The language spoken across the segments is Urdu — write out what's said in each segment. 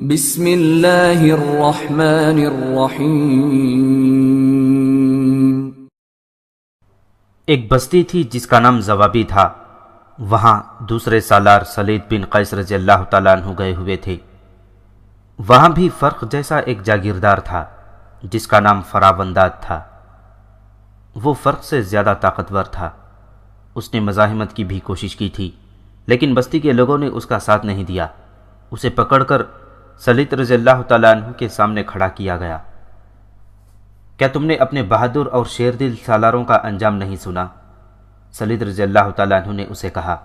بسم اللہ الرحمن الرحیم۔ ایک بستی تھی جس کا نام زوابی تھا۔ وہاں دوسرے سالار سلید بن قیس رضی اللہ تعالیٰ عنہ گئے ہوئے تھے۔ وہاں بھی فرق جیسا ایک جاگیردار تھا جس کا نام فراونداد تھا۔ وہ فرق سے زیادہ طاقتور تھا۔ اس نے مزاحمت کی بھی کوشش کی تھی، لیکن بستی کے لوگوں نے اس کا ساتھ نہیں دیا۔ اسے پکڑ کر سلید رضی اللہ تعالیٰ عنہ کے سامنے کھڑا کیا گیا۔ کیا تم نے اپنے بہادر اور شیر دل سالاروں کا انجام نہیں سنا؟ سلید رضی اللہ تعالیٰ عنہ نے اسے کہا،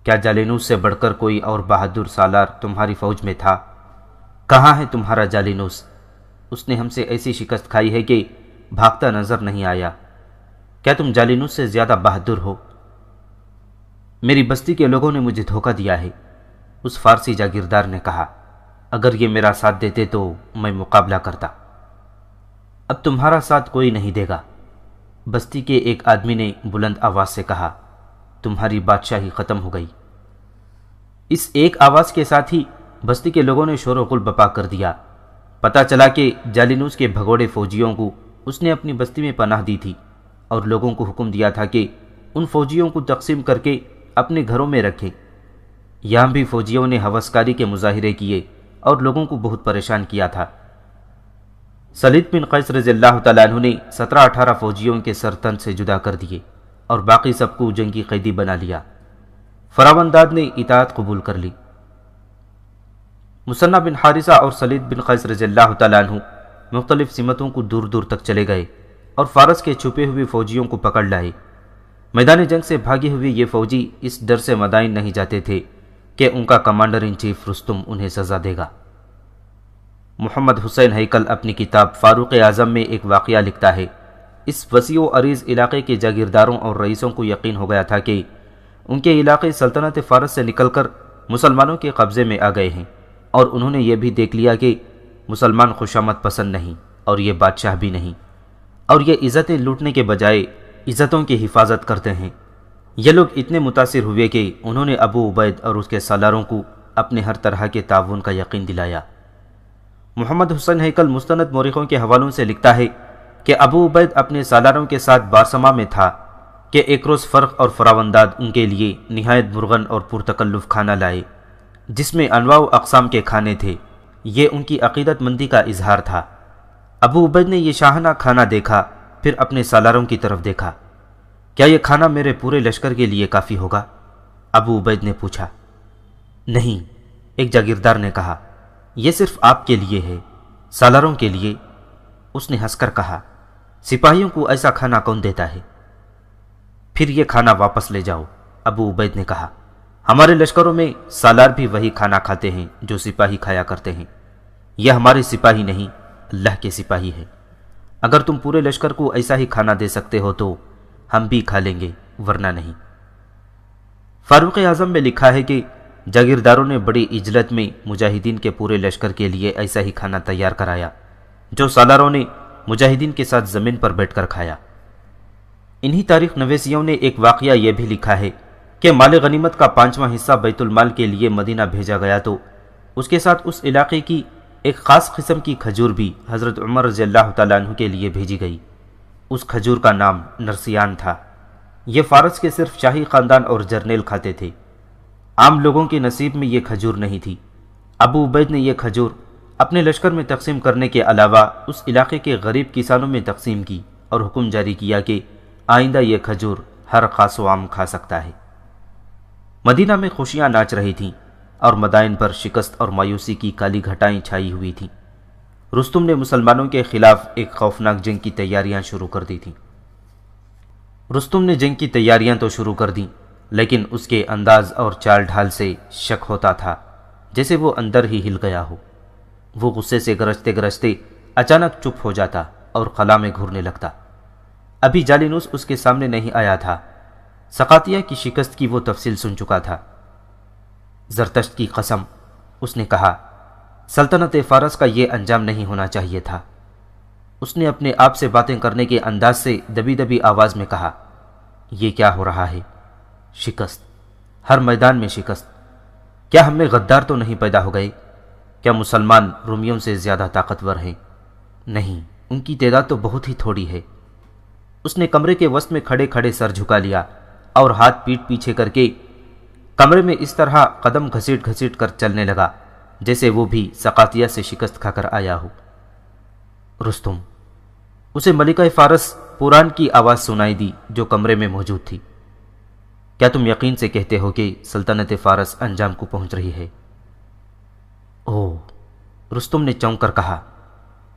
کیا جالینوس سے بڑھ کر کوئی اور بہادر سالار تمہاری فوج میں تھا؟ کہاں ہے تمہارا جالینوس؟ اس نے ہم سے ایسی شکست کھائی ہے کہ بھاگتا نظر نہیں آیا۔ کیا تم جالینوس سے زیادہ بہادر ہو؟ میری بستی کے لوگوں نے مجھے دھوکہ دیا ہے، اس فارسی جاگیردار نے کہا۔ اگر یہ میرا ساتھ دیتے تو میں مقابلہ کرتا۔ اب تمہارا ساتھ کوئی نہیں دے گا، بستی کے ایک آدمی نے بلند آواز سے کہا۔ تمہاری بادشاہی ختم ہو گئی۔ اس ایک آواز کے ساتھ ہی بستی کے لوگوں نے شور و غل بپا کر دیا۔ پتہ چلا کہ جالینوس کے بھگوڑے فوجیوں کو اس نے اپنی بستی میں پناہ دی تھی اور لوگوں کو حکم دیا تھا کہ ان فوجیوں کو تقسیم کر کے اپنے گھروں میں رکھیں۔ یہاں بھی فوجیوں نے ہوسکاری کے مظاہرے کیے اور لوگوں کو بہت پریشان کیا تھا۔ سلید بن قیس رضی اللہ تعالیٰ عنہ نے 17-18 فوجیوں کے سر تن سے جدا کر دیے اور باقی سب کو جنگی قیدی بنا لیا۔ فراونداد نے اطاعت قبول کر لی۔ مثنہ بن حارثہ اور سلید بن قیس رضی اللہ تعالیٰ عنہ مختلف سمتوں کو دور دور تک چلے گئے اور فارس کے چھپے ہوئے فوجیوں کو پکڑ لائے۔ میدان جنگ سے بھاگے ہوئے یہ فوجی اس ڈر سے مدائن نہیں جاتے تھے کہ ان کا کمانڈر ان چیف رستم انہیں سزا دے گا۔ محمد حسین ہیکل اپنی کتاب فاروق اعظم میں ایک واقعہ لکھتا ہے۔ اس وسیع و عریض علاقے کے جاگیرداروں اور رئیسوں کو یقین ہو گیا تھا کہ ان کے علاقے سلطنت فارس سے نکل کر مسلمانوں کے قبضے میں آ گئے ہیں، اور انہوں نے یہ بھی دیکھ لیا کہ مسلمان خوشامد پسند نہیں اور یہ بادشاہ بھی نہیں، اور یہ عزتیں لوٹنے کے بجائے عزتوں کی حفاظت کرتے ہیں۔ یہ لوگ اتنے متاثر ہوئے کہ انہوں نے ابو عبید اور اس کے سالاروں کو اپنے ہر طرح کے تعاون کا یقین دلایا۔ محمد حسین ہیکل مستند مورخوں کے حوالوں سے لکھتا ہے کہ ابو عبید اپنے سالاروں کے ساتھ بارسما میں تھا کہ ایک روز فرق اور فراونداد ان کے لیے نہایت مرغن اور پرتکلف کھانا لائے، جس میں انواع و اقسام کے کھانے تھے۔ یہ ان کی عقیدت مندی کا اظہار تھا۔ ابو عبید نے یہ شاہانہ کھانا دیکھا، پھر اپنے سالاروں کی طرف دیکھا۔ کیا یہ کھانا میرے پورے لشکر کے لیے کافی ہوگا؟ ابو عبید نے پوچھا۔ نہیں، ایک جاگیردار نے کہا، یہ صرف آپ کے لیے ہے، سالاروں کے لیے۔ اس نے ہنس کر کہا، سپاہیوں کو ایسا کھانا کون دیتا ہے؟ پھر یہ کھانا واپس لے جاؤ۔ ابو عبید نے کہا، ہمارے لشکروں میں سالار بھی وہی کھانا کھاتے ہیں جو سپاہی کھایا کرتے ہیں۔ یہ ہمارے سپاہی نہیں، اللہ کے سپاہی ہے۔ اگر تم پورے لشکر کو ایسا ہی کھانا دے سکتے ہو تو ہم بھی کھا لیں گے، ورنہ نہیں۔ فاروق اعظم میں لکھا ہے کہ جاگیرداروں نے بڑی عجلت میں مجاہدین کے پورے لشکر کے لیے ایسا ہی کھانا تیار کرایا جو سالاروں نے مجاہدین کے ساتھ زمین پر بیٹھ کر کھایا۔ انہی تاریخ نویسیوں نے ایک واقعہ یہ بھی لکھا ہے کہ مال غنیمت کا 5واں حصہ بیت المال کے لیے مدینہ بھیجا گیا تو اس کے ساتھ اس علاقے کی ایک خاص قسم کی کھجور بھی حضرت عمر رضی اللہ تعالیٰ عنہ کے لیے بھیجی گئی۔ اس کھجور کا نام نرسیان تھا۔ یہ فارس کے صرف شاہی خاندان اور جرنیل کھاتے تھے، عام لوگوں کے نصیب میں یہ کھجور نہیں تھی۔ ابو عبید نے یہ کھجور اپنے لشکر میں تقسیم کرنے کے علاوہ اس علاقے کے غریب کسانوں میں تقسیم کی اور حکم جاری کیا کہ آئندہ یہ کھجور ہر خاص و عام کھا سکتا ہے۔ مدینہ میں خوشیاں ناچ رہی تھیں اور مدائن پر شکست اور مایوسی کی کالی گھٹائیں چھائی ہوئی تھیں۔ رستم نے مسلمانوں کے خلاف ایک خوفناک جنگ کی تیاریاں شروع کر دی تھیں۔ رستم نے جنگ کی تیاریاں تو شروع کر دیں، لیکن اس کے انداز اور چال ڈھال سے شک ہوتا تھا جیسے وہ اندر ہی ہل گیا ہو۔ وہ غصے سے گرجتے گرجتے اچانک چپ ہو جاتا اور خلا میں گھورنے لگتا۔ ابھی جالینوس اس کے سامنے نہیں آیا تھا۔ سقاطیہ کی شکست کی وہ تفصیل سن چکا تھا۔ زرتشت کی قسم، اس نے کہا، سلطنت فارس کا یہ انجام نہیں ہونا چاہیے تھا۔ اس نے اپنے آپ سے باتیں کرنے کے انداز سے دبی دبی آواز میں کہا، یہ کیا ہو رہا ہے؟ شکست، ہر میدان میں شکست۔ کیا ہم میں غدار تو نہیں پیدا ہو گئے؟ کیا مسلمان رومیوں سے زیادہ طاقتور ہیں؟ نہیں، ان کی تعداد تو بہت ہی تھوڑی ہے۔ اس نے کمرے کے وسط میں کھڑے کھڑے سر جھکا لیا اور ہاتھ پیٹھ پیچھے کر کے کمرے میں اس طرح قدم گھسیٹ گھسیٹ کر چلنے لگا جیسے وہ بھی سقاطیہ سے شکست کھا کر آیا ہو۔ رستم، اسے ملکہ فارس پوران کی آواز سنائی دی جو کمرے میں موجود تھی۔ کیا تم یقین سے کہتے ہو کہ سلطنت فارس انجام کو پہنچ رہی ہے؟ اوہ، رستم نے چونک کر کہا،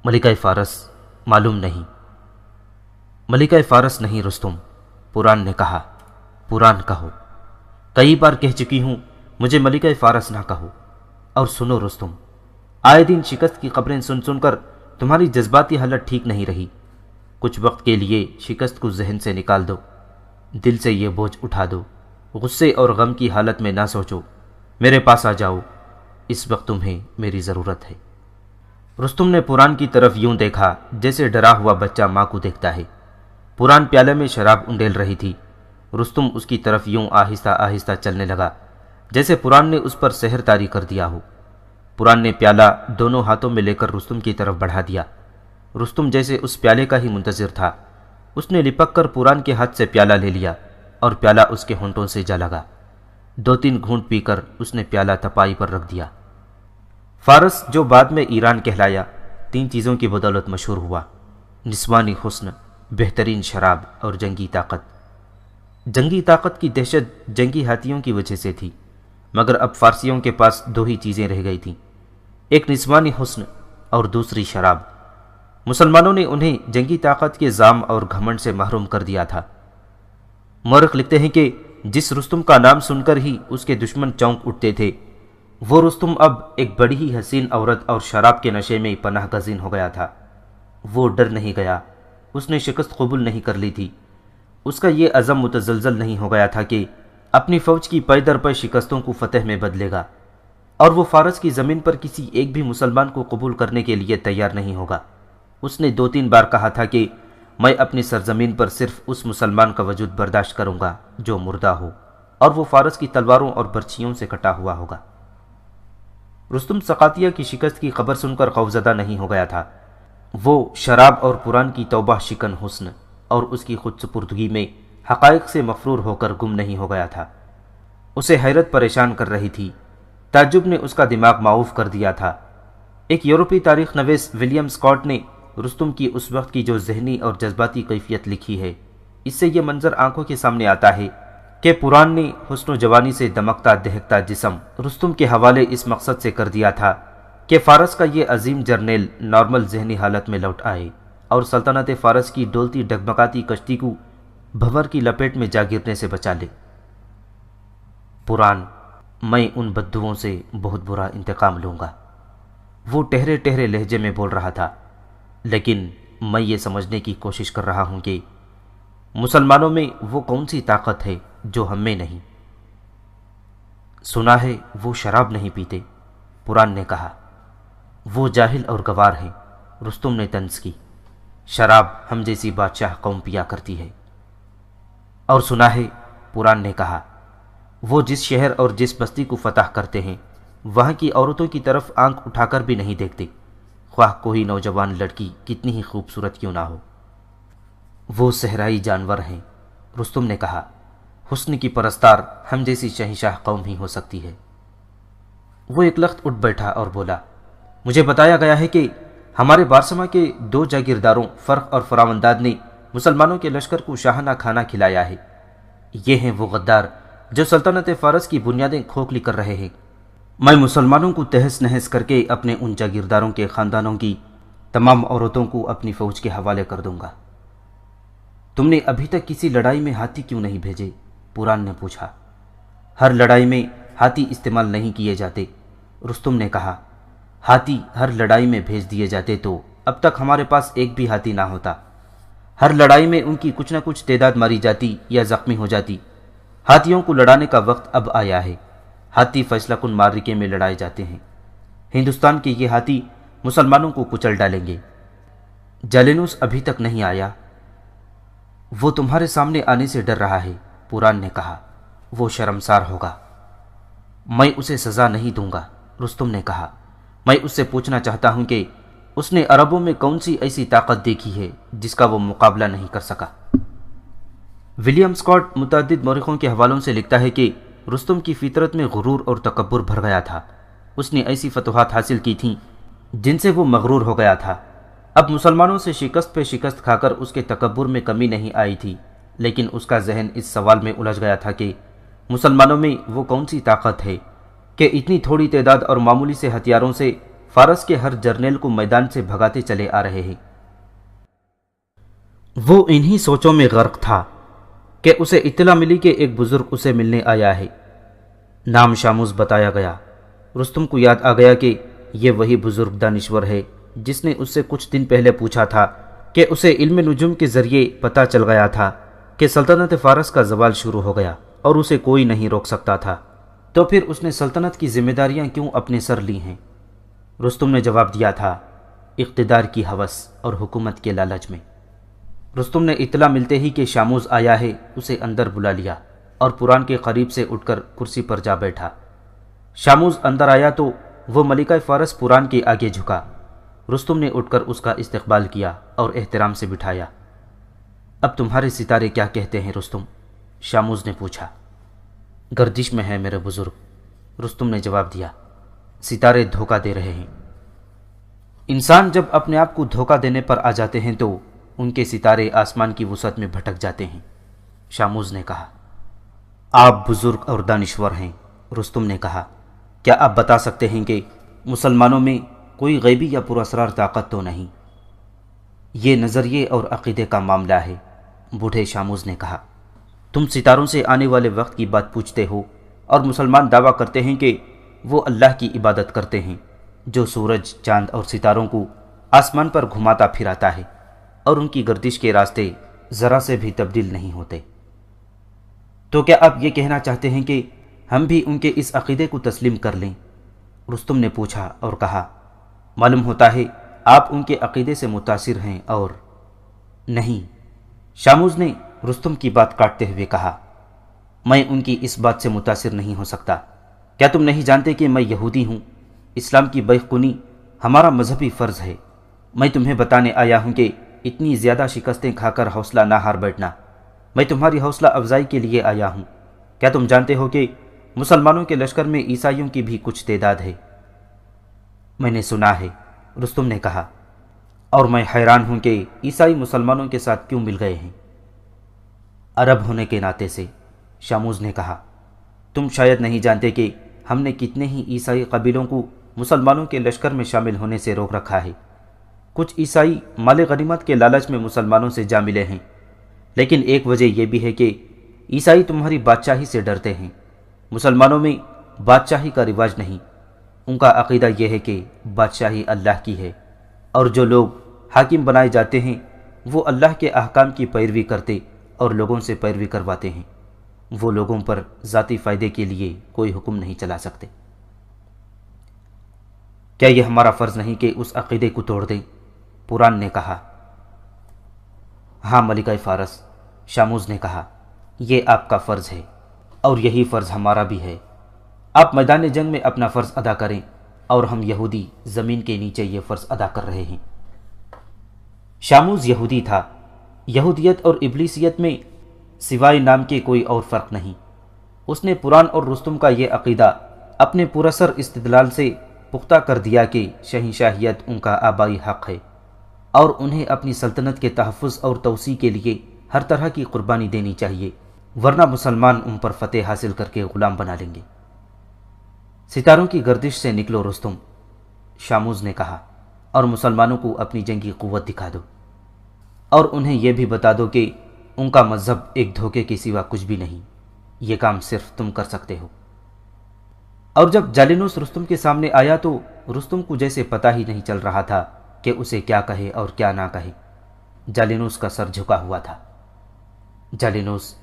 ملکہ فارس معلوم نہیں۔ ملکہ فارس نہیں رستم، پوران نے کہا۔ پوران کہو، کئی بار کہہ چکی ہوں مجھے ملکہ فارس نہ کہو۔ اور سنو رستم، آئے دن شکست کی خبریں سن سن کر تمہاری جذباتی حالت ٹھیک نہیں رہی۔ کچھ وقت کے لیے شکست کو ذہن سے نکال دو، دل سے یہ بوجھ اٹھا دو، غصے اور غم کی حالت میں نہ سوچو، میرے پاس آ جاؤ، اس وقت تمہیں میری ضرورت ہے۔ رستم نے پوران کی طرف یوں دیکھا جیسے ڈرا ہوا بچہ ماں کو دیکھتا ہے۔ پوران پیالے میں شراب انڈیل رہی تھی۔ رستم اس کی طرف یوں آہستہ آہستہ چلنے لگا جیسے پوران نے اس پر سحر طاری کر دیا ہو۔ پوران نے پیالہ دونوں ہاتھوں میں لے کر رستم کی طرف بڑھا دیا۔ رستم جیسے اس پیالے کا ہی منتظر تھا، اس نے لپک کر پوران کے ہاتھ سے پیالہ لے لیا اور پیالہ اس کے ہونٹوں سے جا لگا۔ 2-3 گھونٹ پی کر اس نے پیالہ تپائی پر رکھ دیا۔ فارس جو بعد میں ایران کہلایا 3 چیزوں کی بدولت مشہور ہوا: نسوانی حسن، بہترین شراب اور جنگی طاقت۔ جنگی طاقت کی دہشت جنگی ہاتھیوں کی وجہ سے تھی، مگر اب فارسیوں کے پاس 2 ہی چیزیں رہ گئی تھیں، ایک نسوانی حسن اور دوسری شراب۔ مسلمانوں نے انہیں جنگی طاقت کے زام اور گھمنڈ سے محروم کر دیا تھا۔ مورخ لکھتے ہیں کہ جس رستم کا نام سن کر ہی اس کے دشمن چونک اٹھتے تھے، وہ رستم اب ایک بڑی ہی حسین عورت اور شراب کے نشے میں پناہ گزین ہو گیا تھا۔ وہ ڈر نہیں گیا، اس نے شکست قبول نہیں کر لی تھی۔ اس کا یہ عزم متزلزل نہیں ہو گیا تھا کہ اپنی فوج کی پے در پے شکستوں کو فتح میں بدلے گا، اور وہ فارس کی زمین پر کسی ایک بھی مسلمان کو قبول کرنے کے لیے تیار نہیں ہوگا۔ اس نے 2-3 بار کہا تھا کہ میں اپنی سرزمین پر صرف اس مسلمان کا وجود برداشت کروں گا جو مردہ ہو اور وہ فارس کی تلواروں اور برچھیوں سے کٹا ہوا ہوگا۔ رستم سقاطیہ کی شکست کی خبر سن کر خوفزدہ نہیں ہو گیا تھا۔ وہ شراب اور پوران کی توبہ شکن حسن اور اس کی خود سپردگی میں حقائق سے مغرور ہو کر گم نہیں ہو گیا تھا۔ اسے حیرت پریشان کر رہی تھی، تعجب نے اس کا دماغ معوف کر دیا تھا۔ ایک یورپی تاریخ نویس ولیم اسکاٹ نے رستم کی اس وقت کی جو ذہنی اور جذباتی کیفیت لکھی ہے، اس سے یہ منظر آنکھوں کے سامنے آتا ہے کہ پوران نے حسن و جوانی سے دمکتا دہکتا جسم رستم کے حوالے اس مقصد سے کر دیا تھا کہ فارس کا یہ عظیم جرنیل نارمل ذہنی حالت میں لوٹ آئے اور سلطنت فارس کی ڈولتی ڈگمگاتی کشتی کو بھنور کی لپیٹ میں جا گرنے سے بچا لے۔ پوران، میں ان بددوؤں سے بہت برا انتقام لوں گا، وہ ٹہرے ٹہرے لہجے میں بول رہا تھا، لیکن میں یہ سمجھنے کی کوشش کر رہا ہوں کہ مسلمانوں میں وہ کون سی طاقت ہے جو ہم میں نہیں۔ سنا ہے وہ شراب نہیں پیتے، پوران نے کہا۔ وہ جاہل اور گوار ہیں، رستم نے طنز کی۔ شراب ہم جیسی بادشاہ قوم پیا کرتی ہے۔ اور سنا ہے، پوران نے کہا، وہ جس شہر اور جس بستی کو فتح کرتے ہیں وہاں کی عورتوں کی طرف آنکھ اٹھا کر بھی نہیں دیکھتے، خواہ کوئی نوجوان لڑکی کتنی ہی خوبصورت کیوں نہ ہو۔ وہ صحرائی جانور ہیں، رستم نے کہا۔ حسن کی پرستار ہم جیسی شہنشاہ قوم ہی ہو سکتی ہے۔ وہ ایک لخت اٹھ بیٹھا اور بولا، مجھے بتایا گیا ہے کہ ہمارے بارسما کے 2 جاگیرداروں فرخ اور فراونداد نے مسلمانوں کے لشکر کو شاہانہ کھانا کھلایا ہے۔ یہ ہیں وہ غدار جو سلطنت فارس کی بنیادیں کھوکھلی کر رہے ہیں۔ میں مسلمانوں کو تہس نہس کر کے اپنے ان جاگیرداروں کے خاندانوں کی تمام عورتوں کو اپنی فوج کے حوالے کر دوں گا۔ تم نے ابھی تک کسی لڑائی میں ہاتھی کیوں نہیں بھیجے؟ پوران نے پوچھا۔ ہر لڑائی میں ہاتھی استعمال نہیں کیے جاتے، رستم نے کہا۔ ہاتھی ہر لڑائی میں بھیج دیے جاتے تو اب تک ہمارے پاس ایک بھی ہاتھی نہ ہوتا۔ ہر لڑائی میں ان کی کچھ نہ کچھ تعداد ماری جاتی یا زخمی ہو جاتی۔ ہاتھیوں کو لڑانے کا وقت اب آیا ہے۔ ہاتھی فیصلہ کن معرکے میں لڑائے جاتے ہیں۔ ہندوستان کے یہ ہاتھی مسلمانوں کو کچل ڈالیں گے۔ جالینوس ابھی تک نہیں آیا۔ وہ تمہارے سامنے آنے سے ڈر رہا ہے، پوران نے کہا۔ وہ شرمسار ہوگا۔ میں اسے سزا نہیں دوں گا، رستم نے کہا۔ میں اس سے پوچھنا چاہتا ہوں کہ اس نے عربوں میں کون سی ایسی طاقت دیکھی ہے جس کا وہ مقابلہ نہیں کر سکا۔ ولیم اسکاٹ متعدد مورخوں کے حوالوں سے لکھتا ہے کہ رستم کی فطرت میں غرور اور تکبر بھر گیا تھا۔ اس نے ایسی فتوحات حاصل کی تھیں جن سے وہ مغرور ہو گیا تھا۔ اب مسلمانوں سے شکست پہ شکست کھا کر اس کے تکبر میں کمی نہیں آئی تھی، لیکن اس کا ذہن اس سوال میں الجھ گیا تھا کہ مسلمانوں میں وہ کون سی طاقت ہے کہ اتنی تھوڑی تعداد اور معمولی سے ہتھیاروں سے فارس کے ہر جرنیل کو میدان سے بھگاتے چلے آ رہے ہیں۔ وہ انہی سوچوں میں غرق تھا کہ اسے اطلاع ملی کہ ایک بزرگ اسے ملنے آیا ہے۔ نام شاموز بتایا گیا۔ رستم کو یاد آ گیا کہ یہ وہی بزرگ دانشور ہے جس نے اس سے کچھ دن پہلے پوچھا تھا کہ اسے علم نجوم کے ذریعے پتہ چل گیا تھا کہ سلطنت فارس کا زوال شروع ہو گیا اور اسے کوئی نہیں روک سکتا تھا، تو پھر اس نے سلطنت کی ذمہ داریاں کیوں اپنے سر لی ہیں؟ رستم نے جواب دیا تھا، اقتدار کی ہوس اور حکومت کے لالچ میں۔ رستم نے اطلاع ملتے ہی کہ شاموز آیا ہے اسے اندر بلا لیا اور پران کے قریب سے اٹھ کر کرسی پر جا بیٹھا۔ شاموز اندر آیا تو وہ ملکہ فارس پران کے آگے جھکا۔ رستم نے اٹھ کر اس کا استقبال کیا اور احترام سے بٹھایا۔ اب تمہارے ستارے کیا کہتے ہیں رستم؟ شاموز نے پوچھا۔ گردش میں ہے میرے بزرگ، رستم نے جواب دیا۔ ستارے دھوکہ دے رہے ہیں۔ انسان جب اپنے آپ کو دھوکہ دینے پر آ جاتے ہیں تو ان کے ستارے آسمان کی وسعت میں بھٹک جاتے ہیں، شاموز نے کہا۔ آپ بزرگ اور دانشور ہیں، رستم نے کہا۔ کیا آپ بتا سکتے ہیں کہ مسلمانوں میں کوئی غیبی یا پراسرار طاقت تو نہیں؟ یہ نظریے اور عقیدے کا معاملہ ہے، بوڑھے شاموز نے کہا۔ تم ستاروں سے آنے والے وقت کی بات پوچھتے ہو اور مسلمان دعویٰ کرتے ہیں کہ وہ اللہ کی عبادت کرتے ہیں جو سورج، چاند اور ستاروں کو آسمان پر گھماتا پھراتا ہے اور ان کی گردش کے راستے ذرا سے بھی تبدیل نہیں ہوتے۔ تو کیا آپ یہ کہنا چاہتے ہیں کہ ہم بھی ان کے اس عقیدے کو تسلیم کر لیں؟ رستم نے پوچھا اور کہا، معلوم ہوتا ہے آپ ان کے عقیدے سے متاثر ہیں اور… نہیں، شاموز نے رستم کی بات کاٹتے ہوئے کہا، میں ان کی اس بات سے متاثر نہیں ہو سکتا۔ کیا تم نہیں جانتے کہ میں یہودی ہوں؟ اسلام کی بیع کنی ہمارا مذہبی فرض ہے۔ میں تمہیں بتانے آیا ہوں کہ اتنی زیادہ شکستیں کھا کر حوصلہ نہ ہار بیٹھنا۔ میں تمہاری حوصلہ افزائی کے لیے آیا ہوں۔ کیا تم جانتے ہو کہ مسلمانوں کے لشکر میں عیسائیوں کی بھی کچھ تعداد ہے؟ میں نے سنا ہے، رستم نے کہا، اور میں حیران ہوں کہ عیسائی مسلمانوں کے ساتھ کیوں مل گئے ہیں؟ عرب ہونے کے ناطے سے، شاموز نے کہا۔ تم شاید نہیں جانتے کہ ہم نے کتنے ہی عیسائی قبیلوں کو مسلمانوں کے لشکر میں شامل ہونے سے روک رکھا ہے۔ کچھ عیسائی مال غنیمت کے لالچ میں مسلمانوں سے جا ملے ہیں، لیکن ایک وجہ یہ بھی ہے کہ عیسائی تمہاری بادشاہی سے ڈرتے ہیں۔ مسلمانوں میں بادشاہی کا رواج نہیں، ان کا عقیدہ یہ ہے کہ بادشاہی اللہ کی ہے، اور جو لوگ حاکم بنائے جاتے ہیں وہ اللہ کے احکام کی پیروی کرتے اور لوگوں سے پیروی کرواتے ہیں۔ وہ لوگوں پر ذاتی فائدے کے لیے کوئی حکم نہیں چلا سکتے۔ کیا یہ ہمارا فرض نہیں کہ اس عقیدے کو توڑ دیں؟ پران نے کہا۔ ہاں ملکہ فارس، شاموز نے کہا، یہ آپ کا فرض ہے اور یہی فرض ہمارا بھی ہے۔ آپ میدان جنگ میں اپنا فرض ادا کریں اور ہم یہودی زمین کے نیچے یہ فرض ادا کر رہے ہیں۔ شاموز یہودی تھا۔ یہودیت اور ابلیسیت میں سوائے نام کے کوئی اور فرق نہیں۔ اس نے پران اور رستم کا یہ عقیدہ اپنے پراسر استدلال سے پختہ کر دیا کہ شہنشاہیت ان کا آبائی حق ہے اور انہیں اپنی سلطنت کے تحفظ اور توسیع کے لیے ہر طرح کی قربانی دینی چاہیے، ورنہ مسلمان ان پر فتح حاصل کر کے غلام بنا لیں گے۔ ستاروں کی گردش سے نکلو رستم، شاموز نے کہا، اور مسلمانوں کو اپنی جنگی قوت دکھا دو، اور انہیں یہ بھی بتا دو کہ ان کا مذہب ایک دھوکے کے سوا کچھ بھی نہیں۔ یہ کام صرف تم کر سکتے ہو۔ اور جب جالینوس رستم کے سامنے آیا تو رستم کو جیسے پتہ ہی نہیں چل رہا تھا کہ اسے کیا کہے اور کیا نہ کہے۔ جالینوس کا سر جھکا ہوا تھا۔ جالینوس،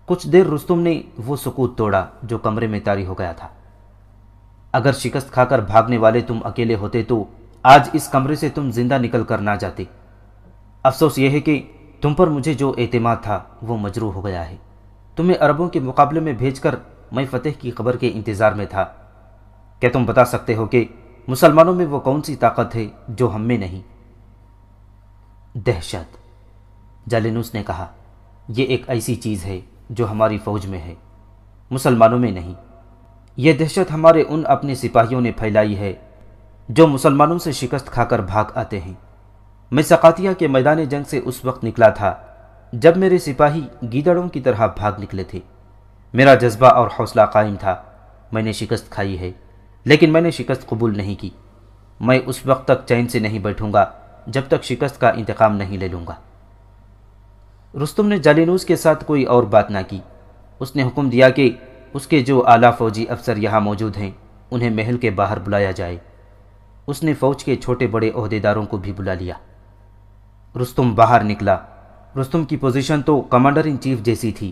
کچھ دیر رستم نے وہ سکوت توڑا جو کمرے میں طاری ہو گیا تھا۔ اگر شکست کھا کر بھاگنے والے تم اکیلے ہوتے تو آج اس کمرے سے تم زندہ نکل کر نہ جاتے۔ افسوس یہ ہے کہ تم پر مجھے جو اعتماد تھا وہ مجروح ہو گیا ہے۔ تمہیں عربوں کے مقابلے میں بھیج کر میں فتح کی خبر کے انتظار میں تھا۔ کیا تم بتا سکتے ہو کہ مسلمانوں میں وہ کون سی طاقت ہے جو ہم میں نہیں؟ دہشت، جالینوس نے کہا، یہ ایک ایسی چیز ہے جو ہماری فوج میں ہے، مسلمانوں میں نہیں۔ یہ دہشت ہمارے ان اپنے سپاہیوں نے پھیلائی ہے جو مسلمانوں سے شکست کھا کر بھاگ آتے ہیں۔ میں سقاتیہ کے میدان جنگ سے اس وقت نکلا تھا جب میرے سپاہی گیدڑوں کی طرح بھاگ نکلے تھے۔ میرا جذبہ اور حوصلہ قائم تھا۔ میں نے شکست کھائی ہے، لیکن میں نے شکست قبول نہیں کی۔ میں اس وقت تک چین سے نہیں بیٹھوں گا جب تک شکست کا انتقام نہیں لے لوں گا۔ رستم نے جالینوس کے ساتھ کوئی اور بات نہ کی۔ اس نے حکم دیا کہ اس کے جو اعلیٰ فوجی افسر یہاں موجود ہیں انہیں محل کے باہر بلایا جائے۔ اس نے فوج کے چھوٹے بڑے عہدیداروں کو بھی بلا لیا۔ رستم باہر نکلا۔ رستم کی پوزیشن تو کمانڈر ان چیف جیسی تھی،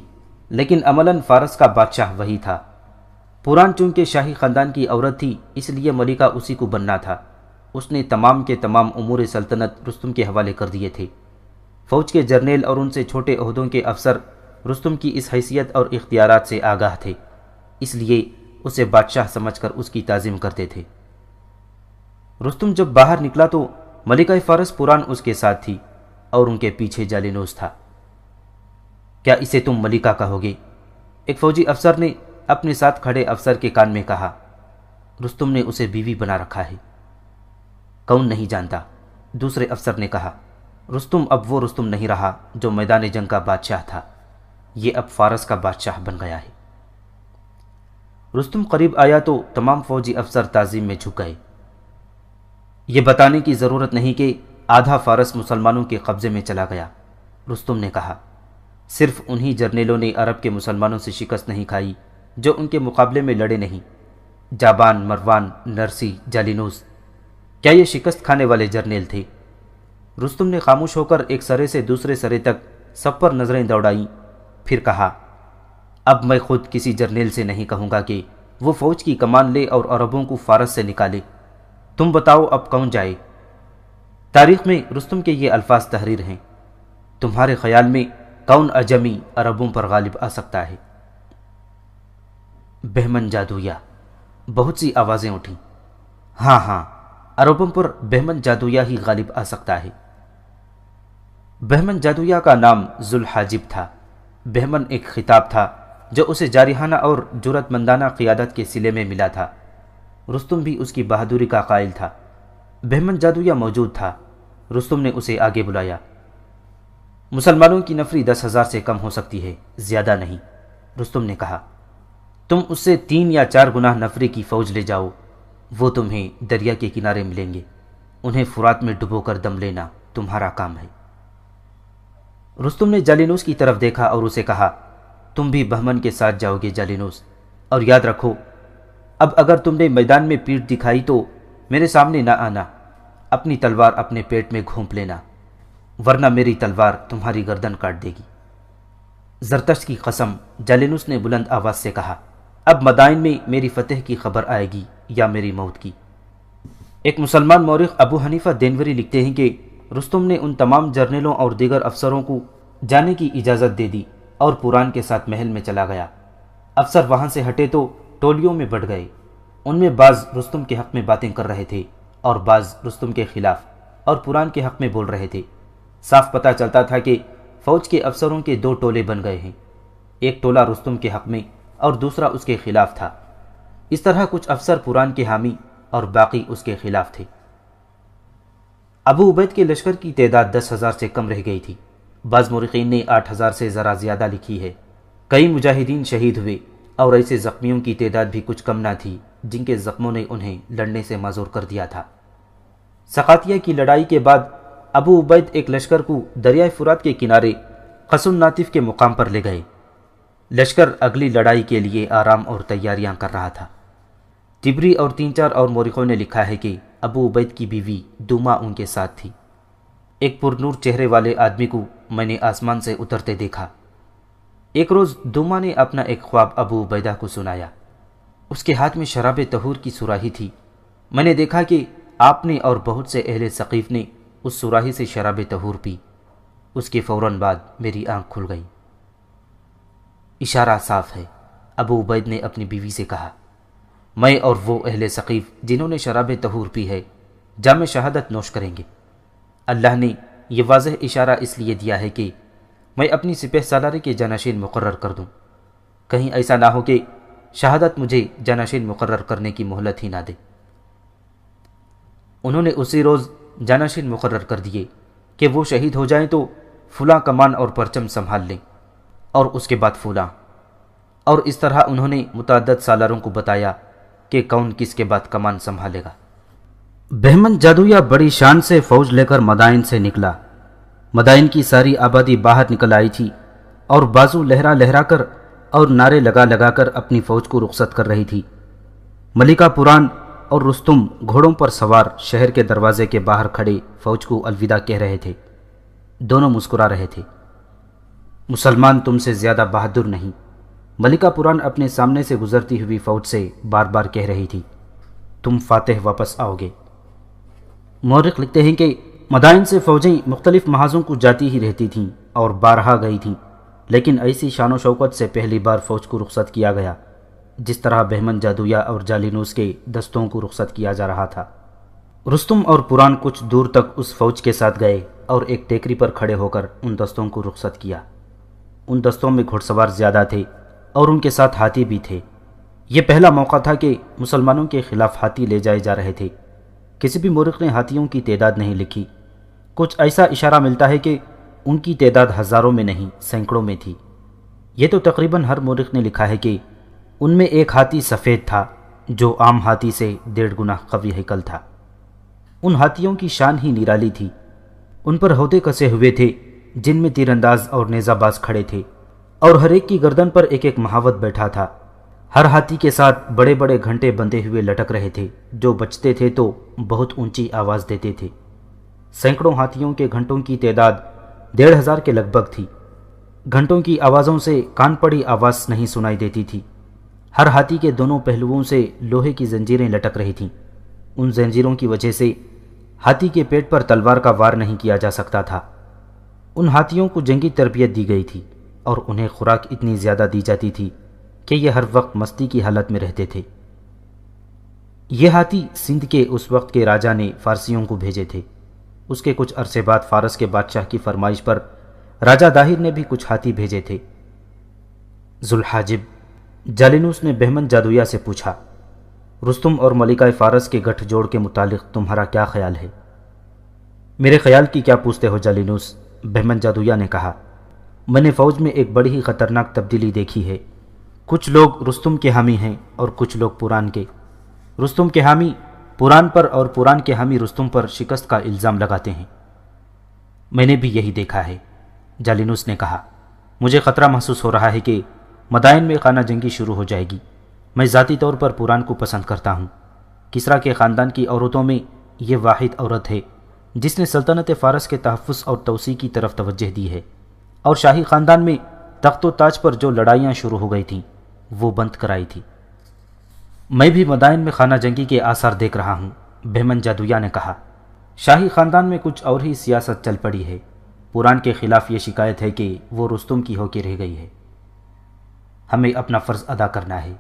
لیکن عملاً فارس کا بادشاہ وہی تھا۔ پوران چونکہ شاہی خاندان کی عورت تھی، اس لیے ملکہ اسی کو بننا تھا۔ اس نے تمام کے تمام امور سلطنت رستم کے حوالے کر دیے تھے۔ فوج کے جرنیل اور ان سے چھوٹے عہدوں کے افسر رستم کی اس حیثیت اور اختیارات سے آگاہ تھے، اس لیے اسے بادشاہ سمجھ کر اس کی تعظیم کرتے تھے۔ رستم جب باہر نکلا تو ملکہ فارس پوران اس کے ساتھ تھی اور ان کے پیچھے جالینوس تھا۔ کیا اسے تم ملکہ کہو گے؟ ایک فوجی افسر نے اپنے ساتھ کھڑے افسر کے کان میں کہا۔ رستم نے اسے بیوی بنا رکھا ہے۔ کون نہیں جانتا، دوسرے افسر نے کہا۔ رستم اب وہ رستم نہیں رہا جو میدان جنگ کا بادشاہ تھا، یہ اب فارس کا بادشاہ بن گیا ہے۔ رستم قریب آیا تو تمام فوجی افسر تعظیم میں جھک گئے۔ یہ بتانے کی ضرورت نہیں کہ آدھا فارس مسلمانوں کے قبضے میں چلا گیا، رستم نے کہا۔ صرف انہی جرنیلوں نے عرب کے مسلمانوں سے شکست نہیں کھائی جو ان کے مقابلے میں لڑے نہیں۔ جابان، مروان، نرسی، جالینوس، کیا یہ شکست کھانے والے جرنیل تھے؟ رستم نے خاموش ہو کر ایک سرے سے دوسرے سرے تک سب پر نظریں دوڑائیں، پھر کہا، اب میں خود کسی جرنیل سے نہیں کہوں گا کہ وہ فوج کی کمان لے اور عربوں کو فارس سے نکالے۔ تم بتاؤ اب کون جائے؟ تاریخ میں رستم کے یہ الفاظ تحریر ہیں۔ تمہارے خیال میں کون اجمی عربوں پر غالب آ سکتا ہے؟ بہمن جادویا، بہت سی آوازیں اٹھیں۔ ہاں ہاں، عربوں پر بہمن جادویا ہی غالب آ سکتا ہے۔ بہمن جادویا کا نام ذوالحاجب تھا۔ بہمن ایک خطاب تھا جو اسے جارحانہ اور جرأت مندانہ قیادت کے صلے میں ملا تھا۔ رستم بھی اس کی بہادری کا قائل تھا۔ بہمن جادویا موجود تھا۔ رستم نے اسے آگے بلایا۔ مسلمانوں کی نفری 10,000 سے کم ہو سکتی ہے، زیادہ نہیں، رستم نے کہا۔ تم اس سے 3 یا 4 گنا نفری کی فوج لے جاؤ، وہ تمہیں دریا کے کنارے ملیں گے۔ انہیں فرات میں ڈبو کر دم لینا تمہارا کام ہے۔ رستم نے جالینوس کی طرف دیکھا اور اسے کہا، تم بھی بہمن کے ساتھ جاؤ گے جالینوس، اور یاد رکھو اب اگر تم نے میدان میں پیٹھ دکھائی تو میرے سامنے نہ آنا، اپنی تلوار اپنے پیٹ میں گھونپ لینا، ورنہ میری تلوار تمہاری گردن کاٹ دے گی۔ زرتشت کی قسم، جالینوس نے بلند آواز سے کہا، اب مدائن میں میری فتح کی خبر آئے گی یا میری موت کی۔ ایک مسلمان مورخ ابو حنیفہ دینوری لکھتے ہیں کہ رستم نے ان تمام جرنیلوں اور دیگر افسروں کو جانے کی اجازت دے دی اور پوران کے ساتھ محل میں چلا گیا۔ افسر وہاں سے ہٹے تو ٹولیوں میں بٹ گئے۔ ان میں بعض رستم کے حق میں باتیں کر رہے تھے اور بعض رستم کے خلاف اور پوران کے حق میں بول رہے تھے۔ صاف پتہ چلتا تھا کہ فوج کے افسروں کے 2 ٹولے بن گئے ہیں، ایک ٹولہ رستم کے حق میں اور دوسرا اس کے خلاف تھا۔ اس طرح کچھ افسر پوران کے حامی اور باقی اس کے خلاف تھے۔ ابو عبید کے لشکر کی تعداد 10,000 سے کم رہ گئی تھی۔ بعض مورخین نے 8,000 سے ذرا زیادہ لکھی ہے۔ کئی مجاہدین شہید ہوئے اور ایسے زخمیوں کی تعداد بھی کچھ کم نہ تھی جن کے زخموں نے انہیں لڑنے سے معذور کر دیا تھا۔ سقاتیہ کی لڑائی کے بعد ابو عبید ایک لشکر کو دریائے فرات کے کنارے قصن ناطف کے مقام پر لے گئے۔ لشکر اگلی لڑائی کے لیے آرام اور تیاریاں کر رہا تھا۔ تبری اور 3-4 اور مورخوں نے لکھا ہے کہ ابو عبید کی بیوی دوما ان کے ساتھ تھی۔ ایک پرنور چہرے والے آدمی کو میں نے آسمان سے اترتے دیکھا۔ ایک روز دوما نے اپنا ایک خواب ابو عبیدہ کو سنایا۔ اس کے ہاتھ میں شراب طہور کی سراہی تھی۔ میں نے دیکھا کہ آپ نے اور بہت سے اہل ثقیف نے اس سراہی سے شراب طہور پی۔ اس کے فوراً بعد میری آنکھ کھل گئی۔ اشارہ صاف ہے، ابو عبید نے اپنی بیوی سے کہا۔ میں اور وہ اہل ثقیف جنہوں نے شراب طہور پی ہے جام شہادت نوش کریں گے۔ اللہ نے یہ واضح اشارہ اس لیے دیا ہے کہ میں اپنی سپہ سالاری کے جانشین مقرر کر دوں، کہیں ایسا نہ ہو کہ شہادت مجھے جانشین مقرر کرنے کی مہلت ہی نہ دے۔ انہوں نے اسی روز جانشین مقرر کر دیے کہ وہ شہید ہو جائیں تو فلاں کمان اور پرچم سنبھال لیں، اور اس کے بعد فلاں، اور اس طرح انہوں نے متعدد سالاروں کو بتایا کہ کون کس کے بعد کمان سنبھالے گا۔ بہمن جادویہ بڑی شان سے فوج لے کر مدائن سے نکلا۔ مدائن کی ساری آبادی باہر نکل آئی تھی اور بازو لہرا لہرا کر اور نعرے لگا لگا کر اپنی فوج کو رخصت کر رہی تھی۔ ملکہ پوران اور رستم گھوڑوں پر سوار شہر کے دروازے کے باہر کھڑے فوج کو الوداع کہہ رہے تھے۔ دونوں مسکرا رہے تھے۔ مسلمان تم سے زیادہ بہادر نہیں، ملکہ پوران اپنے سامنے سے گزرتی ہوئی فوج سے بار بار کہہ رہی تھی۔ تم فاتح واپس آؤ گے۔ مورخ لکھتے ہیں کہ مدائن سے فوجیں مختلف محاذوں کو جاتی ہی رہتی تھیں اور بارہا گئی تھیں، لیکن ایسی شان و شوکت سے پہلی بار فوج کو رخصت کیا گیا جس طرح بہمن جادویہ اور جالینوس کے دستوں کو رخصت کیا جا رہا تھا۔ رستم اور پوران کچھ دور تک اس فوج کے ساتھ گئے اور ایک ٹیکری پر کھڑے ہو کر ان دستوں کو رخصت کیا۔ ان دستوں میں گھڑ سوار زیادہ تھے اور ان کے ساتھ ہاتھی بھی تھے۔ یہ پہلا موقع تھا کہ مسلمانوں کے خلاف ہاتھی لے جائے جا رہے تھے۔ کسی بھی مورخ نے ہاتھیوں کی تعداد نہیں لکھی۔ کچھ ایسا اشارہ ملتا ہے کہ ان کی تعداد ہزاروں میں نہیں سینکڑوں میں تھی۔ یہ تو تقریباً ہر مورخ نے لکھا ہے کہ ان میں ایک ہاتھی سفید تھا جو عام ہاتھی سے 1.5 گنا قوی ہیکل تھا۔ ان ہاتھیوں کی شان ہی نرالی تھی۔ ان پر ہودے کسے ہوئے تھے جن میں تیر انداز اور نیزہ باز کھڑے تھے، اور ہر ایک کی گردن پر ایک ایک مہاوت بیٹھا تھا۔ ہر ہاتھی کے ساتھ بڑے بڑے گھنٹے بندھے ہوئے لٹک رہے تھے جو بجتے تھے تو بہت اونچی آواز دیتے تھے۔ سینکڑوں ہاتھیوں کے گھنٹوں کی تعداد 1,500 کے لگ بھگ تھی۔ گھنٹوں کی آوازوں سے کان پڑی آواز نہیں سنائی دیتی تھی۔ ہر ہاتھی کے دونوں پہلوؤں سے لوہے کی زنجیریں لٹک رہی تھیں۔ ان زنجیروں کی وجہ سے ہاتھی کے پیٹ پر تلوار کا وار نہیں کیا جا سکتا تھا۔ ان ہاتھیوں کو جنگی تربیت دی گئی تھی اور انہیں خوراک اتنی زیادہ دی جاتی تھی کہ یہ ہر وقت مستی کی حالت میں رہتے تھے۔ یہ ہاتھی سندھ کے اس وقت کے راجا نے فارسیوں کو بھیجے تھے۔ اس کے کچھ عرصے بعد فارس کے بادشاہ کی فرمائش پر راجہ داہر نے بھی کچھ ہاتھی بھیجے تھے۔ ذوالحاجب جالینوس نے بہمن جادویہ سے پوچھا، رستم اور ملکہ فارس کے گٹھ جوڑ کے متعلق تمہارا کیا خیال ہے؟ میرے خیال کی کیا پوچھتے ہو جالینوس؟ بہمن جادویہ نے کہا، میں نے فوج میں ایک بڑی ہی خطرناک تبدیلی دیکھی ہے۔ کچھ لوگ رستم کے حامی ہیں اور کچھ لوگ پوران کے۔ رستم کے حامی پوران پر اور پوران کے حامی رستم پر شکست کا الزام لگاتے ہیں۔ میں نے بھی یہی دیکھا ہے، جالینوس نے کہا۔ مجھے خطرہ محسوس ہو رہا ہے کہ مدائن میں خانہ جنگی شروع ہو جائے گی۔ میں ذاتی طور پر پوران کو پسند کرتا ہوں۔ کسریٰ کے خاندان کی عورتوں میں یہ واحد عورت ہے جس نے سلطنت فارس کے تحفظ اور توسیع کی طرف توجہ دی ہے، اور شاہی خاندان میں تخت و تاج پر جو لڑائیاں شروع ہو گئی تھیں وہ بند کرائی تھی۔ میں بھی مدائن میں خانہ جنگی کے آثار دیکھ رہا ہوں، بہمن جادویہ نے کہا۔ شاہی خاندان میں کچھ اور ہی سیاست چل پڑی ہے۔ پوران کے خلاف یہ شکایت ہے کہ وہ رستم کی ہو کے رہ گئی ہے۔ ہمیں اپنا فرض ادا کرنا ہے،